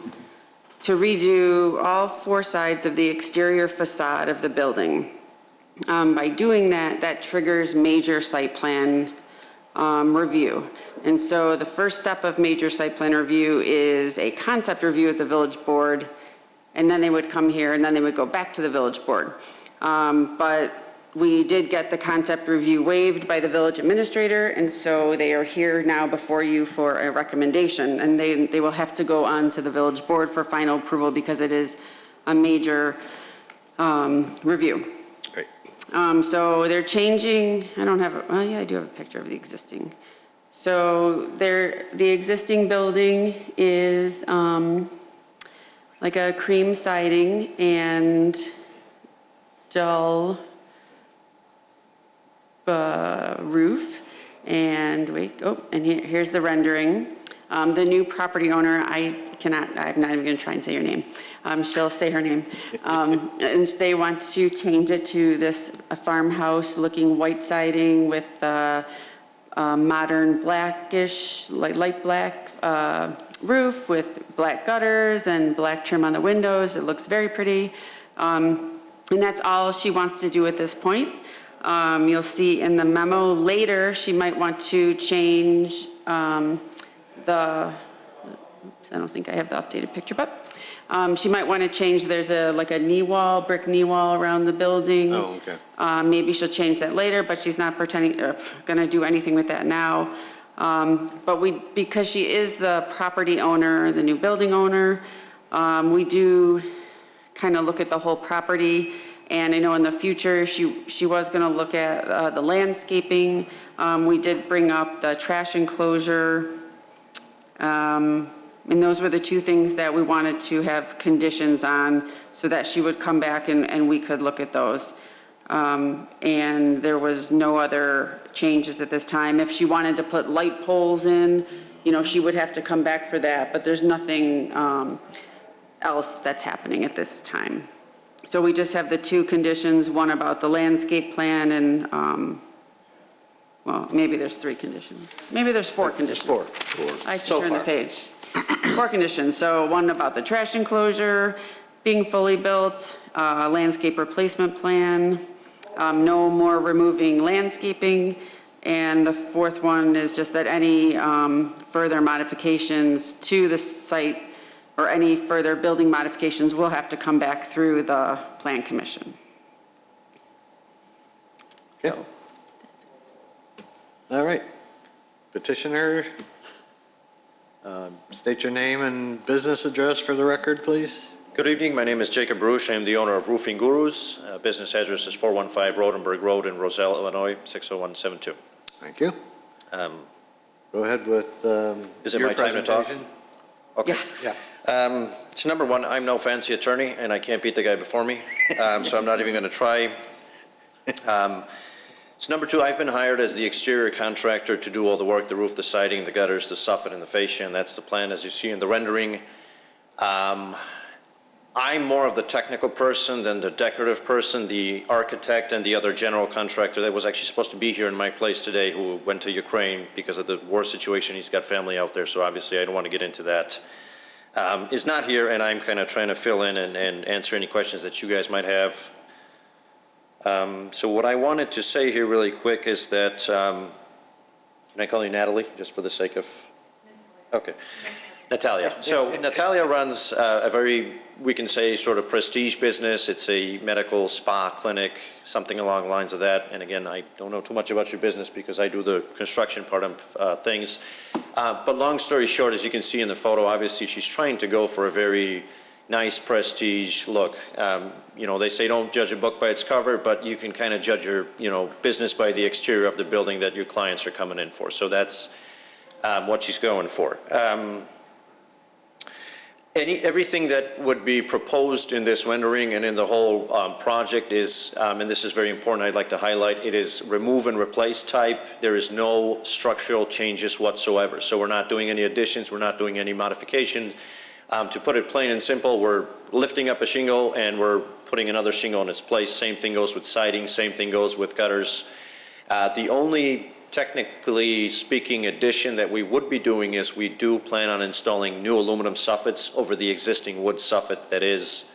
redo all four sides of the exterior facade of the building. By doing that, that triggers major site plan review. And so the first step of major site plan review is a concept review at the village board, and then they would come here, and then they would go back to the village board. But we did get the concept review waived by the village administrator, and so they are here now before you for a recommendation, and they will have to go on to the village board for final approval because it is a major review. Great. So they're changing, I don't have, well, yeah, I do have a picture of the existing. So the existing building is like a cream siding and dull roof. And here's the rendering. The new property owner, I'm not even gonna try and say your name. She'll say her name. And they want to change it to a farmhouse looking white siding with modern blackish, light black roof with black gutters and black trim on the windows. It looks very pretty. And that's all she wants to do at this point. You'll see in the memo later, she might want to change I don't think I have the updated picture, but she might want to change, there's like a knee wall, brick knee wall around the building. Oh, okay. Maybe she'll change that later, but she's not gonna do anything with that now. But because she is the property owner, the new building owner, we do kind of look at the whole property. And I know in the future, she was gonna look at the landscaping. We did bring up the trash enclosure. And those were the two things that we wanted to have conditions on so that she would come back and we could look at those. And there was no other changes at this time. If she wanted to put light poles in, she would have to come back for that, but there's nothing else that's happening at this time. So we just have the two conditions, one about the landscape plan and, well, maybe there's three conditions. Maybe there's four conditions. Four. I have to turn the page. Four conditions. So one about the trash enclosure being fully built, landscape replacement plan, no more removing landscaping, and the fourth one is just that any further modifications to the site or any further building modifications will have to come back through the Plan Commission. Okay. All right. Petitioner, state your name and business address for the record, please. Good evening. My name is Jacob Bruce. I am the owner of Roofing Gurus. Business address is 415 Rodenberg Road in Roselle, Illinois, 60172. Thank you. Go ahead with Is it your my time to talk? presentation. Okay. Yeah. So number one, I'm no fancy attorney, and I can't beat the guy before me, so I'm not even going to try. So number two, I've been hired as the exterior contractor to do all the work, the roof, the siding, the gutters, the soffit, and the fascia, and that's the plan as you see in the rendering. I'm more of the technical person than the decorative person. The architect and the other general contractor that was actually supposed to be here in my place today, who went to Ukraine because of the war situation, he's got family out there, so obviously I don't want to get into that, is not here, and I'm kind of trying to fill in and answer any questions that you guys might have. So what I wanted to say here really quick is that, can I call you Natalie, just for the sake of? Okay. Natalia. So Natalia runs a very, we can say, sort of prestige business. It's a medical spa clinic, something along the lines of that. And again, I don't know too much about your business because I do the construction part of things. But long story short, as you can see in the photo, obviously she's trying to go for a very nice prestige look. You know, they say don't judge a book by its cover, but you can kind of judge your, you know, business by the exterior of the building that your clients are coming in for. So that's what she's going for. Everything that would be proposed in this rendering and in the whole project is, and this is very important, I'd like to highlight, it is remove and replace type. There is no structural changes whatsoever. So we're not doing any additions, we're not doing any modifications. To put it plain and simple, we're lifting up a shingle and we're putting another shingle in its place. Same thing goes with siding, same thing goes with gutters. The only, technically speaking, addition that we would be doing is we do plan on installing new aluminum soffits over the existing wood soffit that is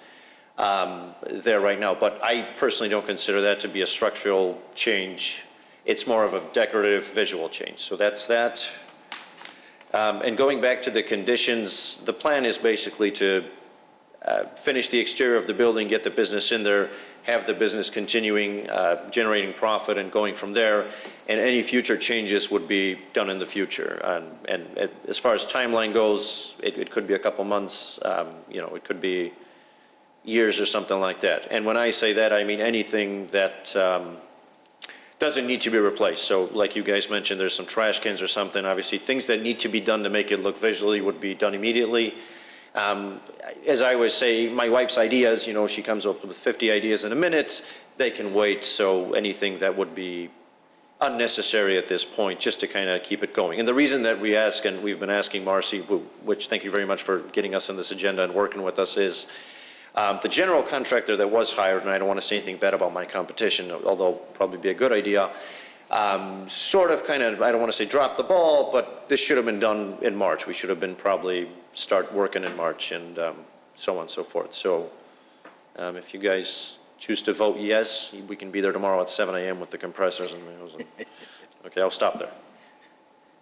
there right now. But I personally don't consider that to be a structural change. It's more of a decorative visual change. So that's that. And going back to the conditions, the plan is basically to finish the exterior of the building, get the business in there, have the business continuing, generating profit and going from there. And any future changes would be done in the future. And as far as timeline goes, it could be a couple months, you know, it could be years or something like that. And when I say that, I mean anything that doesn't need to be replaced. So like you guys mentioned, there's some trash cans or something. Obviously, things that need to be done to make it look visually would be done immediately. As I always say, my wife's ideas, you know, she comes up with 50 ideas in a minute. They can wait. So anything that would be unnecessary at this point, just to kind of keep it going. And the reason that we ask, and we've been asking Marcy, which thank you very much for getting us on this agenda and working with us, is the general contractor that was hired, and I don't want to say anything bad about my competition, although probably be a good idea, sort of kind of, I don't want to say drop the ball, but this should have been done in March. We should have been probably start working in March and so on and so forth. So if you guys choose to vote yes, we can be there tomorrow at 7 a.m. with the compressors and the hose. Okay, I'll stop there.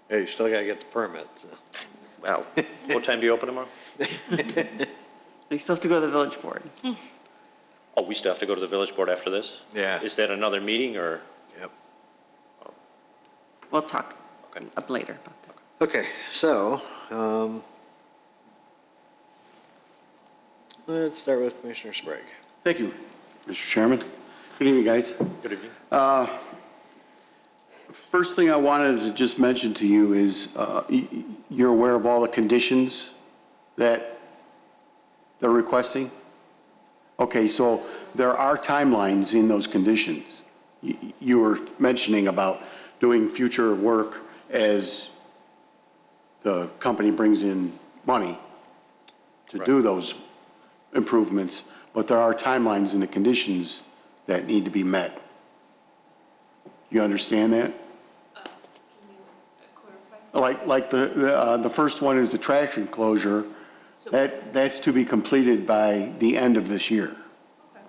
Hey, you still got to get the permit. So. Wow. What time do you open tomorrow? We still have to go to the village board. Oh, we still have to go to the village board after this? Yeah. Is that another meeting or? Yep. We'll talk Okay. up later. Okay, so let's start with Commissioner Sprague. Thank you, Mr. Chairman. Good evening, guys. Good evening. First thing I wanted to just mention to you is you're aware of all the conditions that they're requesting? Okay, so there are timelines in those conditions. You were mentioning about doing future work as the company brings in money to do those improvements, but there are timelines in the conditions that need to be met. You understand that? Like the first one is the trash enclosure. That's to be completed by the end of this year. Okay.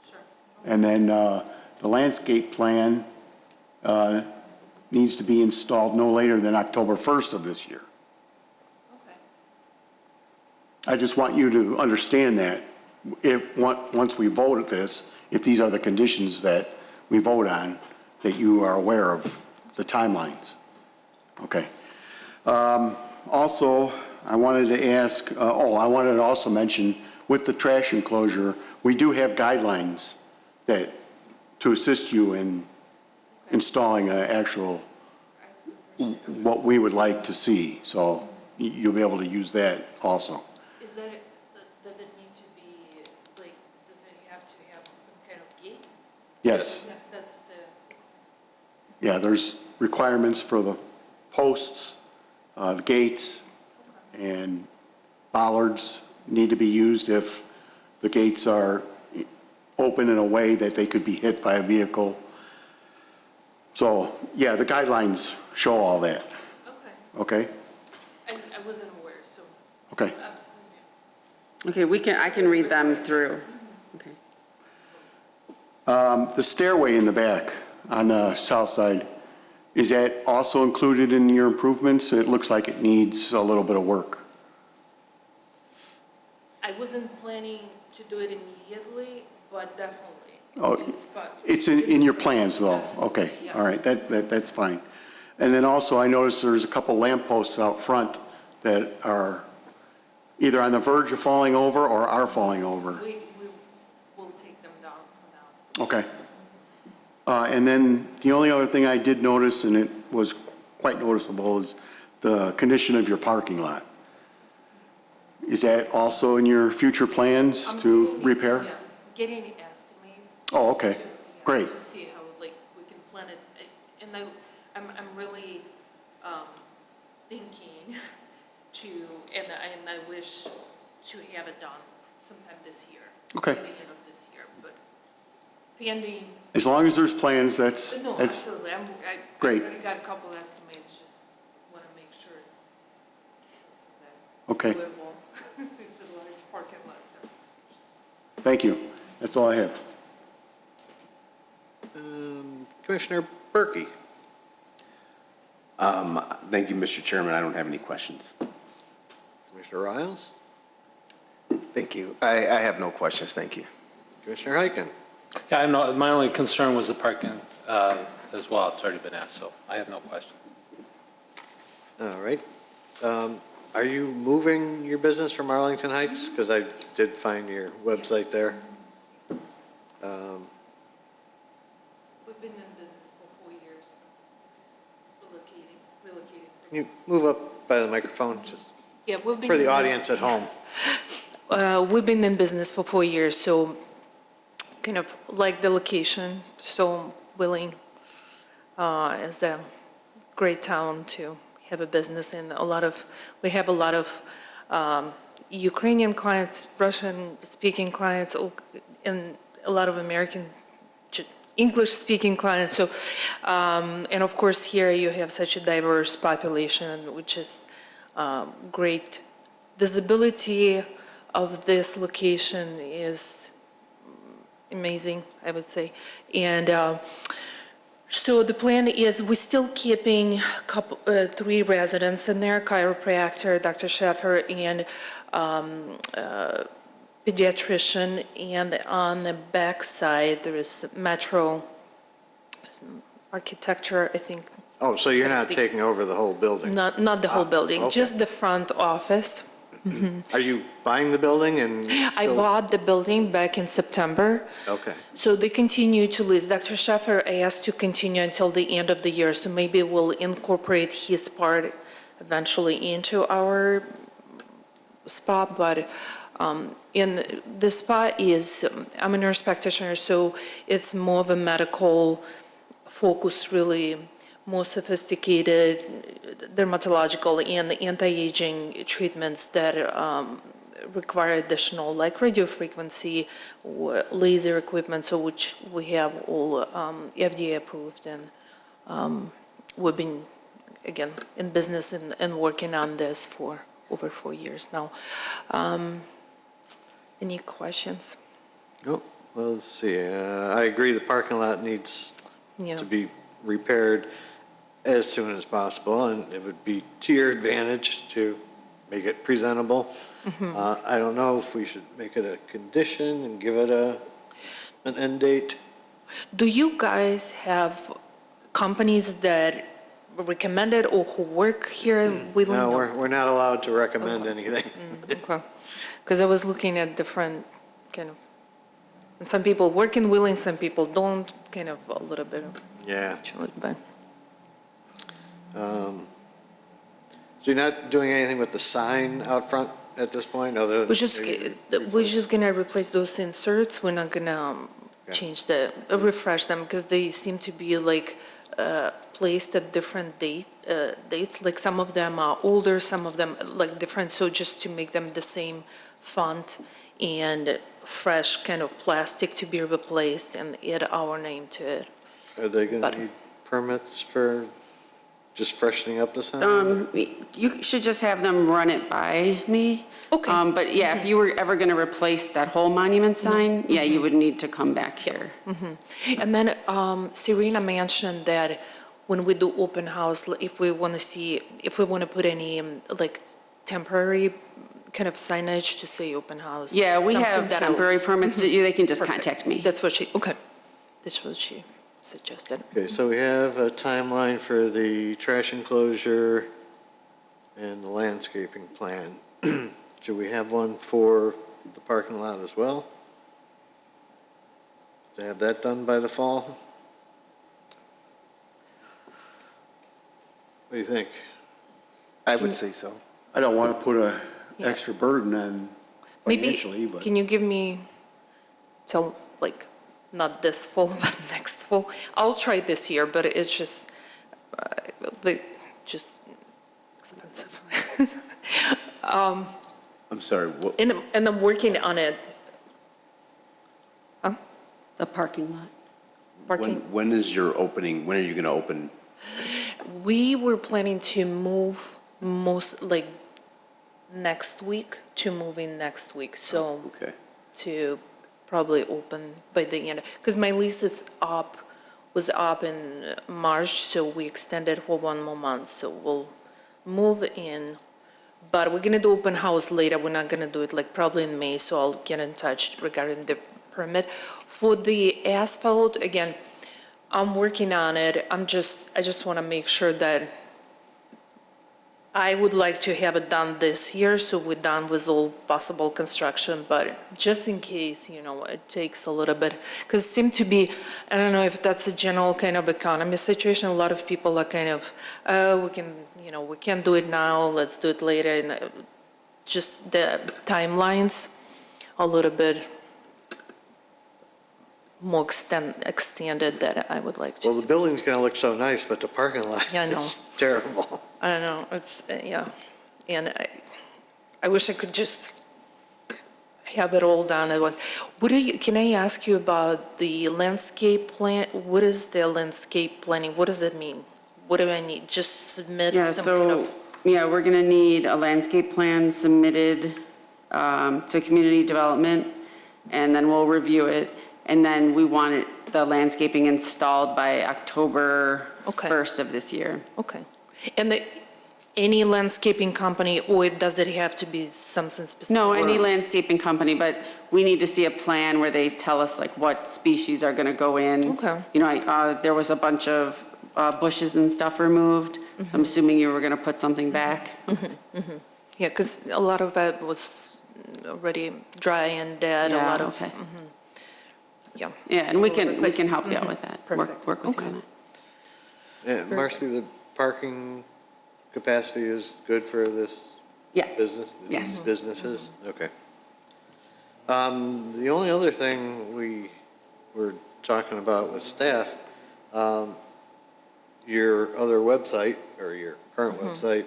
Sure. And then the landscape plan needs to be installed no later than October 1st of this year. Okay. I just want you to understand that once we vote at this, if these are the conditions that we vote on, that you are aware of the timelines. Okay. Also, I wanted to ask, I wanted to also mention, with the trash enclosure, we do have guidelines that, to assist you in installing an actual, what we would like to see. So you'll be able to use that also. Is that, does it need to be, like, does it have to have some kind of gate? Yes. Yeah, that's the, Yeah, there's requirements for the posts, the gates, and bollards need to be used if the gates are open in a way that they could be hit by a vehicle. So, yeah, the guidelines show all that, okay. okay? I wasn't aware, so. Okay. Absolutely. Okay, I can read them through. Okay. The stairway in the back on the south side, is that also included in your improvements? It looks like it needs a little bit of work. I wasn't planning to do it immediately, but definitely. Oh, it's in your plans, though? Okay, all right, that's fine. And then also, I noticed there's a couple lamp posts out front that are either on the verge of falling over or are falling over. We will take them down for now. Okay. And then the only other thing I did notice, and it was quite noticeable, is the condition of your parking lot. Is that also in your future plans to repair? Yeah, getting estimates. Oh, okay. to- yeah, Great. To see how, like, we can plan it. And I'm really thinking to, and I wish to have it done sometime this year. Okay. By the end of this year, but pending. As long as there's plans, that's Absolutely. great. I already got a couple estimates, just want to make sure it's Okay. doable. It's a large parking lot, so. Thank you. That's all I have. Commissioner Berkey. Thank you, Mr. Chairman. I don't have any questions. Commissioner Riles. Thank you. I have no questions, thank you. Commissioner Heiken. Yeah, my only concern was the parking as well. It's already been asked, so I have no question. All right. Are you moving your business from Arlington Heights? Because I did find your website there. We've been in business for 4 years, relocating. Can you move up by the microphone, just Yeah, we've been. for the in audience at home? We've been in business for 4 years, so kind of like the location, so willing. It's a great town to have a business in. We have a lot of Ukrainian clients, Russian-speaking clients, and a lot of English-speaking clients. So, and of course, here you have such a diverse population, which is great. Visibility of this location is amazing, I would say. And so the plan is we're still keeping 3 residents in there, chiropractor, Dr. Sheffer, and pediatrician. And on the back side, there is metro architecture, I think. Oh, so you're not taking over the whole building? Not the whole building, okay. just the front office. Are you buying the building and I still? bought the building back in September. Okay. So they continue to lease. Dr. Sheffer asked to continue until the end of the year, so maybe we'll incorporate his part eventually into our spa, but in the spa is, I'm a nurse practitioner, so it's more of a medical focus, really, more sophisticated dermatological and anti-aging treatments that require additional, like radiofrequency, laser equipment, so which we have all FDA approved, and we've been, again, in business and working on this for over 4 years now. Any questions? No, well, let's see. I agree the parking lot needs Yeah. to be repaired as soon as possible, and it would be to your advantage to make it presentable. I don't know if we should make it a condition and give it an end date. Do you guys have companies that recommend it or who work here in Wheeling? No, we're not allowed to recommend anything. Okay. Because I was looking at different kind of, and some people work in Wheeling, some people don't, kind of a little bit of Yeah. challenge, but. So you're not doing anything with the sign out front at this point, other than? We're just gonna replace those inserts, we're not gonna change refresh them, because they seem to be like placed at different dates, like some of them are older, some of them like different, so just to make them the same font and fresh kind of plastic to be replaced and add our name to it. Are they going But- to need permits for just freshening up the sign? You should just have them run it by me. Okay. But yeah, if you were ever going to replace that whole monument sign, yeah, you would need to come back here. And then Serena mentioned that when we do open house, if we want to see, if we want to put any like temporary kind of signage to say open house. Yeah, we something have that'll- temporary permits, they can just Perfect. contact me. That's what she, okay. That's what she suggested. Okay, so we have a timeline for the trash enclosure and the landscaping plan. Should we have one for the parking lot as well? To have that done by the fall? What do you think? I would say so. I don't want to put a Yeah. extra burden on Maybe, financially, but. can you give me till, like, not this fall, but next fall? I'll try this year, but it's just, just expensive. I'm sorry, what, And I'm working on it. The parking lot. Parking. when is your opening, when are you going to open? We were planning to move like, next week, to move in next week, so Okay. to probably open by the end, because my lease was up in March, so we extended for 1 more month, so we'll move in, but we're gonna do open house later, we're not gonna do it like probably in May, so I'll get in touch regarding the permit. For the asphalt, again, I'm working on it, I just wanna make sure that I would like to have it done this year, so we're done with all possible construction, but just in case, it takes a little bit, because it seemed to be, I don't know if that's a general kind of economy situation, a lot of people are kind of, we can't do it now, let's do it later, and just the timelines a little bit more extended that I would like to. Well, the building's going to look so nice, but the parking lot Yeah, I know. is terrible. I don't know, it's, yeah, and I wish I could just have it all done at once. Can I ask you about the landscape plan? What is the landscape planning? What does it mean? What do I need? Just submit Yeah, some kind so, of? yeah, we're going to need a landscape plan submitted to community development, and then we'll review it. And then we want the landscaping installed by October Okay. 1st of this year. Okay. And any landscaping company, or does it have to be something specific? No, any landscaping company, but we need to see a plan where they tell us like what species are going to go in. Okay. There was a bunch of bushes and stuff removed, so I'm assuming you were going to put something back. Yeah, because a lot of that was already dry and dead, a Yeah, lot of. okay. Yeah. Yeah, and we So can replace- help you out with that. Perfect. Work with you Okay. on it. Yeah, Marcy, the parking capacity is good for this Yeah. business? Yes. These businesses? Okay. The only other thing we were talking about with staff, your other website, or your current website,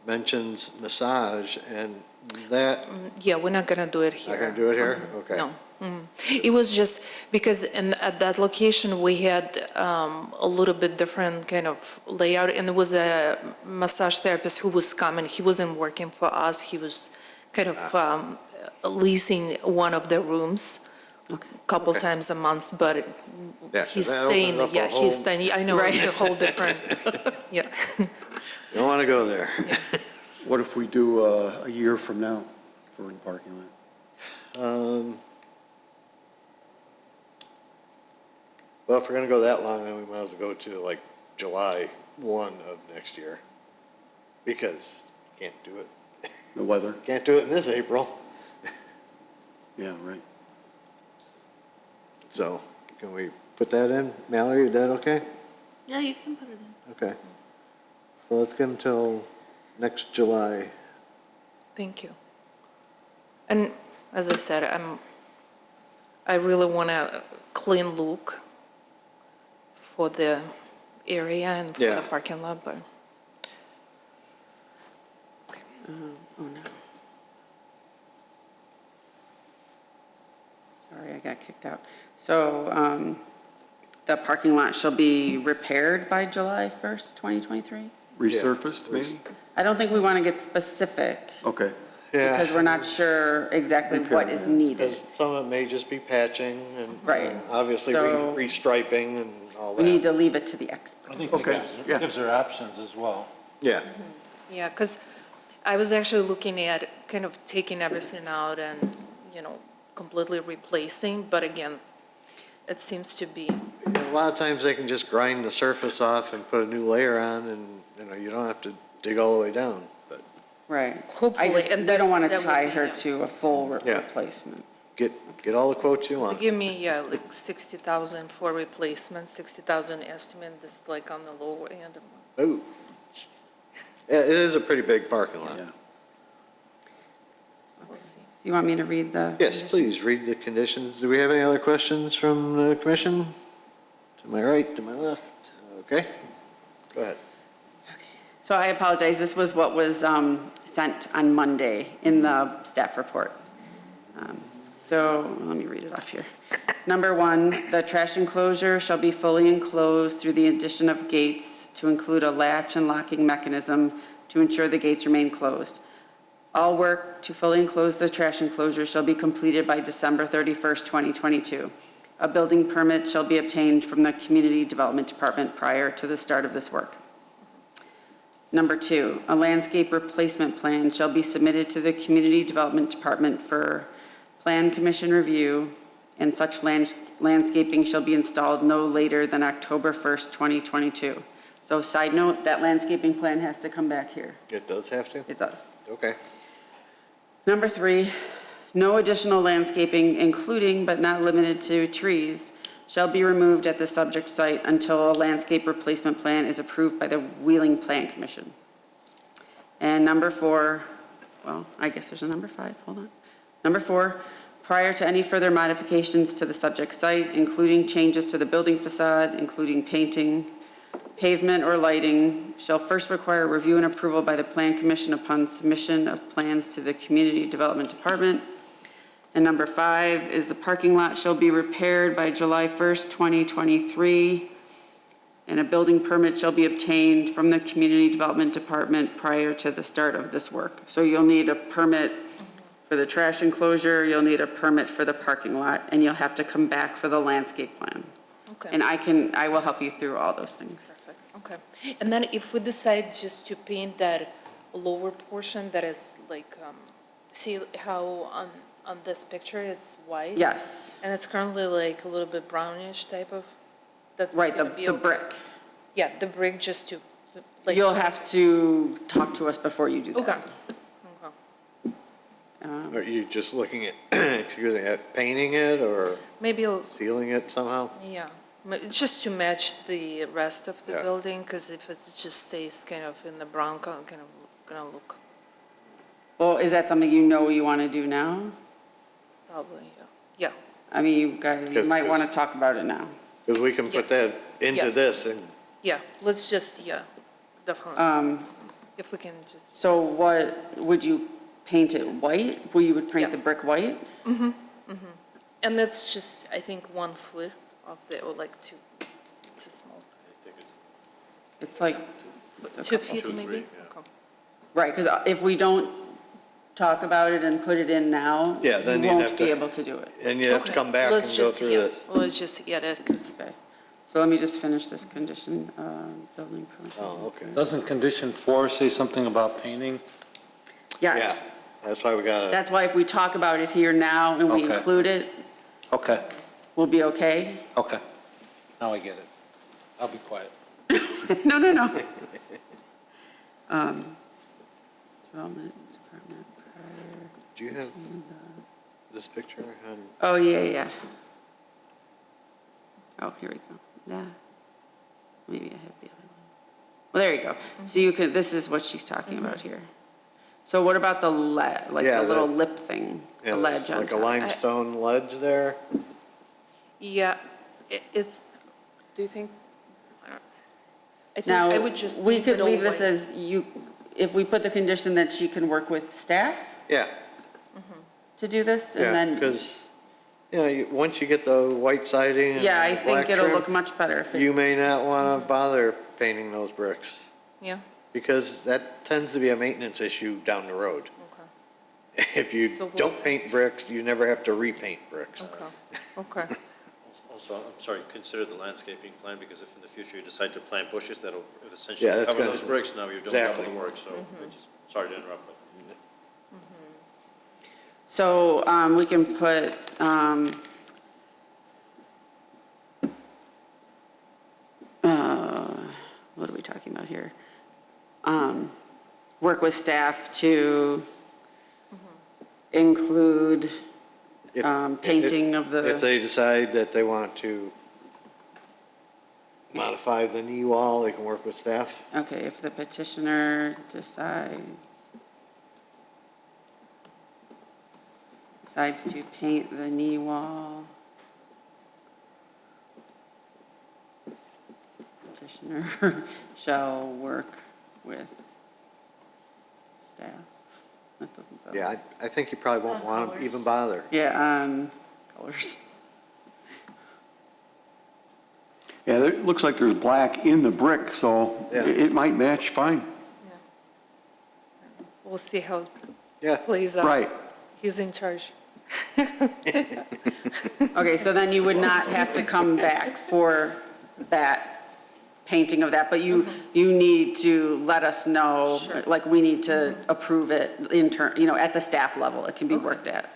mentions massage, and that, Yeah, we're not gonna do it here. not going to do it here? Okay. No. It was just because at that location, we had a little bit different kind of layout, and there was a massage therapist who was coming. He wasn't working for us. He was kind of leasing one of the rooms a couple Okay. times a month, but Yeah, 'cause he's that staying, opens up a yeah, whole- he's staying, I know, it's a whole different, yeah. You don't want to go there. What if we do a year from now for the parking lot? Well, if we're going to go that long, then we might as well go to like July 1 of next year, because can't do it. The weather? Can't do it in this April. Yeah, right. So can we put that in? Mallory, is that okay? Yeah, you can put it in. Okay. So let's get until next July. Thank you. And as I said, I really want a clean look for the area and for Yeah. the parking lot, but. Oh, no. Sorry, I got kicked out. So the parking lot shall be repaired by July 1st, 2023? Resurfaced, maybe? I don't think we want to get specific Okay. because we're not sure exactly what is needed. Because some of it may just be patching and Right. obviously So- restriping and all We need that. to leave it to the expert. I think Okay, it yeah. gives her options as well. Yeah. Yeah, because I was actually looking at kind of taking everything out and, completely replacing, but again, it seems to be, And a lot of times they can just grind the surface off and put a new layer on and, you don't have to dig all the way down, but Right. Hopefully, We and don't want that to would tie be, her yeah. to a full Yeah. replacement. get all the quotes you so want. give me, like 60,000 for replacement, 60,000 estimate, this is like on the lower end of my. Oh. Yeah, it is a pretty big parking lot. Yeah. We'll see. So you want me to read the? Yes, conditions? please, read the conditions. Do we have any other questions from the commission? To my right, to my left? Okay, go ahead. So I apologize, this was what was sent on Monday in the staff report. So let me read it off here. Number 1, the trash enclosure shall be fully enclosed through the addition of gates to include a latch and locking mechanism to ensure the gates remain closed. All work to fully enclose the trash enclosure shall be completed by December 31st, 2022. A building permit shall be obtained from the Community Development Department prior to the start of this work. Number 2, a landscape replacement plan shall be submitted to the Community Development Department for Plan Commission review, and such landscaping shall be installed no later than October 1st, 2022. So side note, that landscaping plan has to come back here. It does have to? It does. Okay. Number 3, no additional landscaping, including but not limited to trees, shall be removed at the subject site until a landscape replacement plan is approved by the Wheeling Plan Commission. And number 4, well, I guess there's a number 5, hold on. Number 4, prior to any further modifications to the subject site, including changes to the building facade, including painting, pavement, or lighting, shall first require review and approval by the Plan Commission upon submission of plans to the Community Development Department. And number 5 is the parking lot shall be repaired by July 1st, 2023, and a building permit shall be obtained from the Community Development Department prior to the start of this work. So you'll need a permit for the trash enclosure, you'll need a permit for the parking lot, and you'll have to come back for the landscape plan. Okay. And I will help you through all those things. Perfect, okay. And then if we decide just to paint that lower portion that is like, see how on this picture it's white? Yes, And it's currently like a little bit brownish type of, that's right, gonna be the okay? brick. Yeah, the brick just to, like. You'll have to talk to us before you do that. Okay, okay. Are you just looking at, excuse me, at painting it or Maybe, sealing it somehow? yeah, just to match the rest of the Yeah. building, because if it just stays kind of in the brown color, kind of gonna look, Well, is that something you want to do now? probably, yeah. I mean, you guys, you might want to talk about it now. Because we can put Yes. that into Yeah. this and Yeah, let's just, yeah, definitely. If we can just, So what, would you paint it white? Well, you would paint Yeah. the brick white? and that's just, I think, 1 foot of the, or like 2, it's a small, It's like, 2 feet maybe? Okay. right, because if we don't talk about it and put it in now, Yeah, then you you'd won't have be to- able to do it. and you have to Okay, come back and let's go just- through yeah, this. Let's just get it, 'cause- Okay. So let me just finish this condition, building permit. Oh, okay. Doesn't condition 4 say something about painting? Yes, Yeah, that's why we got that's why if we talk about it here now and we Okay. include it, Okay, we'll be okay? okay. Now I get it. I'll be quiet. No. Development Department prior Do you have this picture? Oh, yeah. Oh, here we go. Yeah. Maybe I have the other one. Well, there you go. So you can, this is what she's talking about here. So what about the lead, like Yeah, the little the- lip thing? Yeah, The there's ledge on like a top. limestone ledge there. Yeah, it's, do you think? I think Now, I would just we leave could it leave all this white. as you, if we put the condition that she can work with staff Yeah, to do this, and yeah, then, because, once you get the white siding and yeah, I the think black it'll trim, look much better if it's. you may not want to bother painting those bricks, Yeah, because that tends to be a maintenance issue down the road. okay, If you So we'll don't see. paint bricks, you never have to repaint bricks. okay. Also, I'm sorry, consider the landscaping plan, because if in the future you decide to plant bushes, that'll Yeah, essentially that's cover gonna- those bricks, now you're doing double Exactly. the work, so I just, sorry to interrupt, but. So, we can put, what are we talking about here? Work with staff to include If- painting of If the, they decide that they want to modify the knee wall, they can work with staff. okay, if the petitioner decides to paint the knee wall, petitioner shall work with staff. That doesn't sound. Yeah, I think you probably won't want to even bother. Yeah, colors. Yeah, it looks like there's black in the brick, so Yeah. it might match fine. We'll see how Yeah. it plays out. Right. He's in charge. Okay, so then you would not have to come back for that painting of that, but you need to let us know, like, we need to approve it at the staff level, it can be worked at.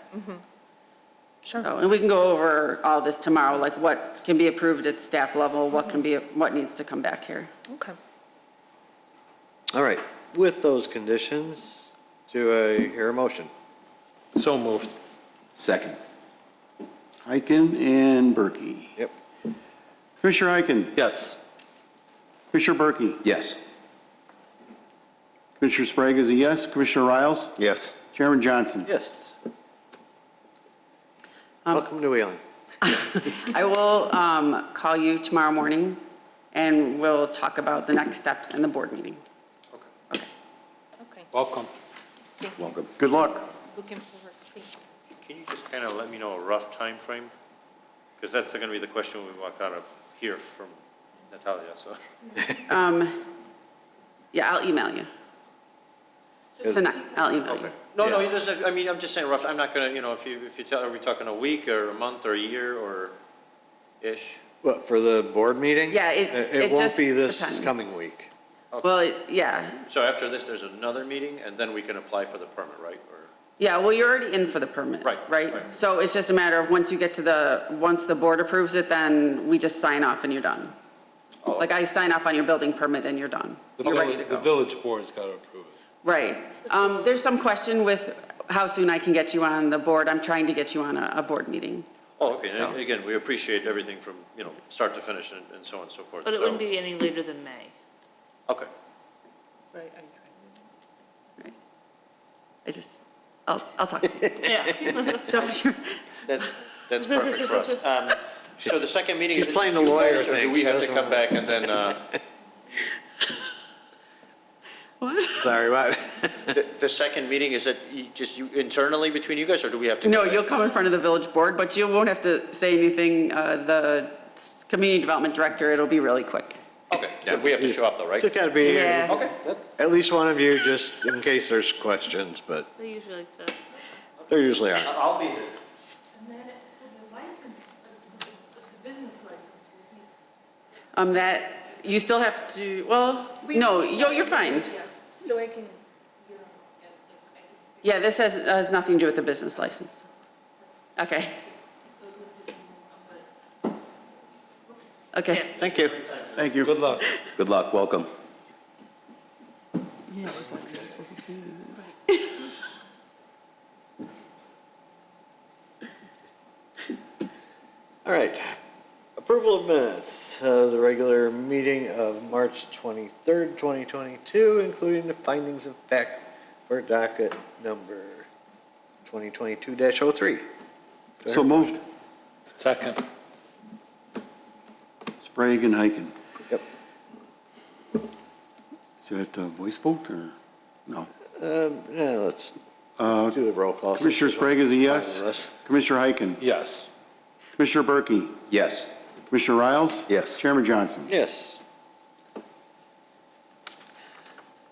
Sure. So, and we can go over all this tomorrow, like what can be approved at staff level, what needs to come back here. Okay. All right, with those conditions, do I hear a motion? So moved. Second. Hyken and Berkey. Yep. Commissioner Hyken. Yes. Commissioner Berkey. Yes. Commissioner Sprague is a yes. Commissioner Riles. Yes. Chairman Johnson. Yes. Welcome to Wheeling. I will call you tomorrow morning, and we'll talk about the next steps in the board meeting. Okay. Welcome. Welcome. Good luck. Looking forward. Thank you. Can you just kind of let me know a rough time frame? Because that's going to be the question when we walk out of here from Natalia, so. Yeah, I'll email you. Tonight, I'll email you. Okay. No, you just, I mean, I'm just saying rough, I'm not going to, if you tell, are we talking a week or a month or a year or ish? What, for the board meeting? Yeah, it won't just be this depends. coming week. Well, yeah, So after this, there's another meeting and then we can apply for the permit, right? Or yeah, well, you're already in for the permit. Right. So it's just a matter of once the board approves it, then we just sign off and you're done. Oh. Like I sign off on your building permit and you're done. You're ready to The go. village board's got to approve it. Right. There's some question with how soon I can get you on the board. I'm trying to get you on a board meeting. Oh, okay, So- and again, we appreciate everything from, start to finish and so on and so forth. But it So- wouldn't be any later than May, Okay. right? Right. I'll talk to you. Yeah. Don't- That's perfect for us. So the second meeting is. She's playing the you lawyer guys, or thing. Do we She have to doesn't come wanna- back and then, What? Sorry, what? the second meeting, is it just you internally between you guys, or do we have to? No, come back? you'll come in front of the village board, but you won't have to say anything. The community development director, it'll be really quick. Okay, but we have to show up though, right? Just gotta be, Yeah. Okay, at least one of you, just in case there's questions, but They usually like to. there usually are. I'll be there. And then for the license, the business license, That, you still have to, well, no, you're fine. so I can, Yeah, this has nothing to do with the business license. Okay. Okay. Thank you. Thank you. Good luck. Good luck. Welcome. Approval of minutes of the regular meeting of March 23rd, 2022, including the findings of fact for docket number 2022-03. So moved. Second. Sprague and Heiken. Yep. Is that a voice vote or no? Yeah, let's do the roll call. Commissioner Sprague is a yes. Five of us. Commissioner Heiken. Yes. Commissioner Berkey. Yes. Commissioner Riles. Yes. Chairman Johnson. Yes.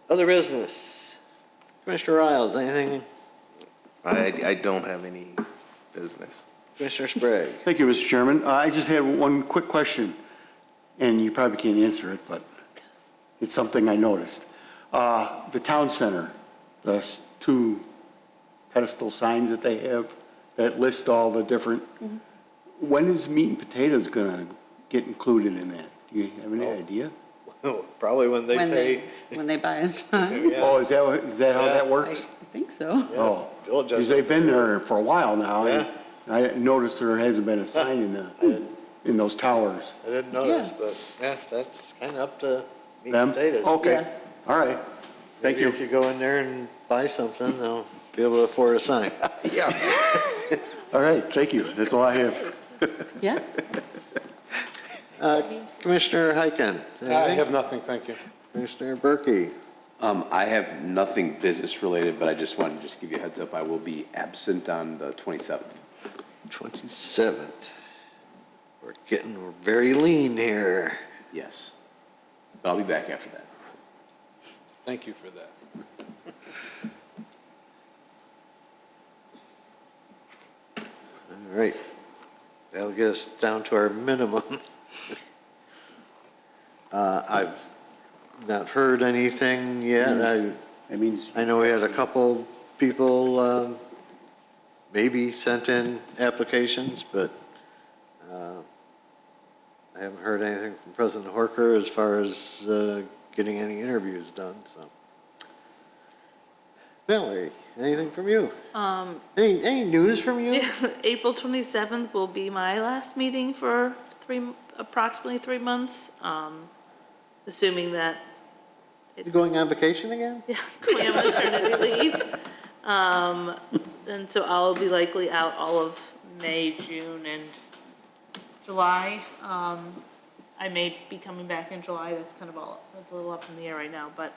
Other business. Commissioner Riles, anything? I don't have any business. Commissioner Sprague? Thank you, Mr. Chairman. I just had one quick question, and you probably can't answer it, but it's something I noticed. The town center, the two pedestal signs that they have that list all the different, when is meat and potatoes gonna get included in that? Do you have any idea? Probably when they pay. When they buy a sign. Yeah. Oh, is that how that I works? think so. Oh, They'll adjust because they've it. been there for a while now, and Yeah. I noticed there hasn't been a sign in those towers. I didn't notice, Yeah. but yeah, that's kind of up to meat Them? and potatoes. Okay, Yeah. all right. Thank Maybe you. if you go in there and buy something, they'll be able to afford a sign. Yeah. All right, thank you. That's all I have. Yeah. Commissioner Heiken? I anything? have nothing, thank you. Commissioner Berkey? I have nothing business related, but I just wanted to just give you a heads up. I will be absent on the 27th. 27th. We're getting very lean here. Yes. But I'll be back after that. Thank you for that. All right. That'll get us down to our minimum. I've not heard anything yet. That means, I know we had a couple people maybe sent in applications, but I haven't heard anything from President Horker as far as getting any interviews done, so. Valerie, anything from you? Any news from you? April 27th will be my last meeting for approximately 3 months, assuming that. You going on vacation again? Yeah, going on maternity leave. And so I'll be likely out all of May, June, and July. I may be coming back in July, that's a little up in the air right now, but,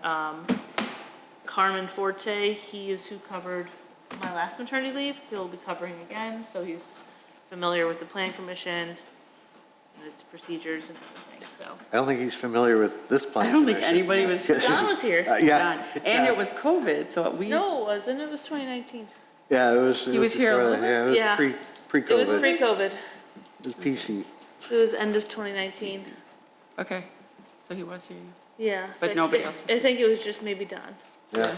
Carmen Forte, he is who covered my last maternity leave. He'll be covering again, so he's familiar with the plan commission and its procedures and everything, so. I don't think he's familiar with this plan. I don't think commission. anybody was. Don was here. Yeah. And it was COVID, so we. No, it wasn't, it was 2019. Yeah, it was. He was here a little bit? Yeah, it was Yeah. pre-COVID. It was pre-COVID. It was PC. It was end of 2019. Okay, so he was here. Yeah. so But I nobody thi- else was I here. think it was just maybe Don, Yeah.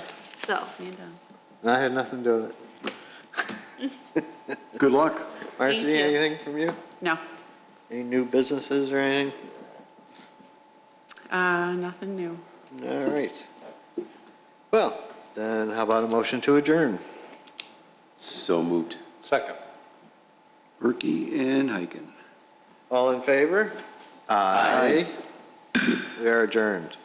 so. Me and Don. And I had nothing to do with it. good luck. Marcy, you. anything from you? No, Any new businesses or anything? nothing new. All right. Well, then how about a motion to adjourn? So moved. Second. Berkey and Heiken. All in favor? Aye. We are adjourned.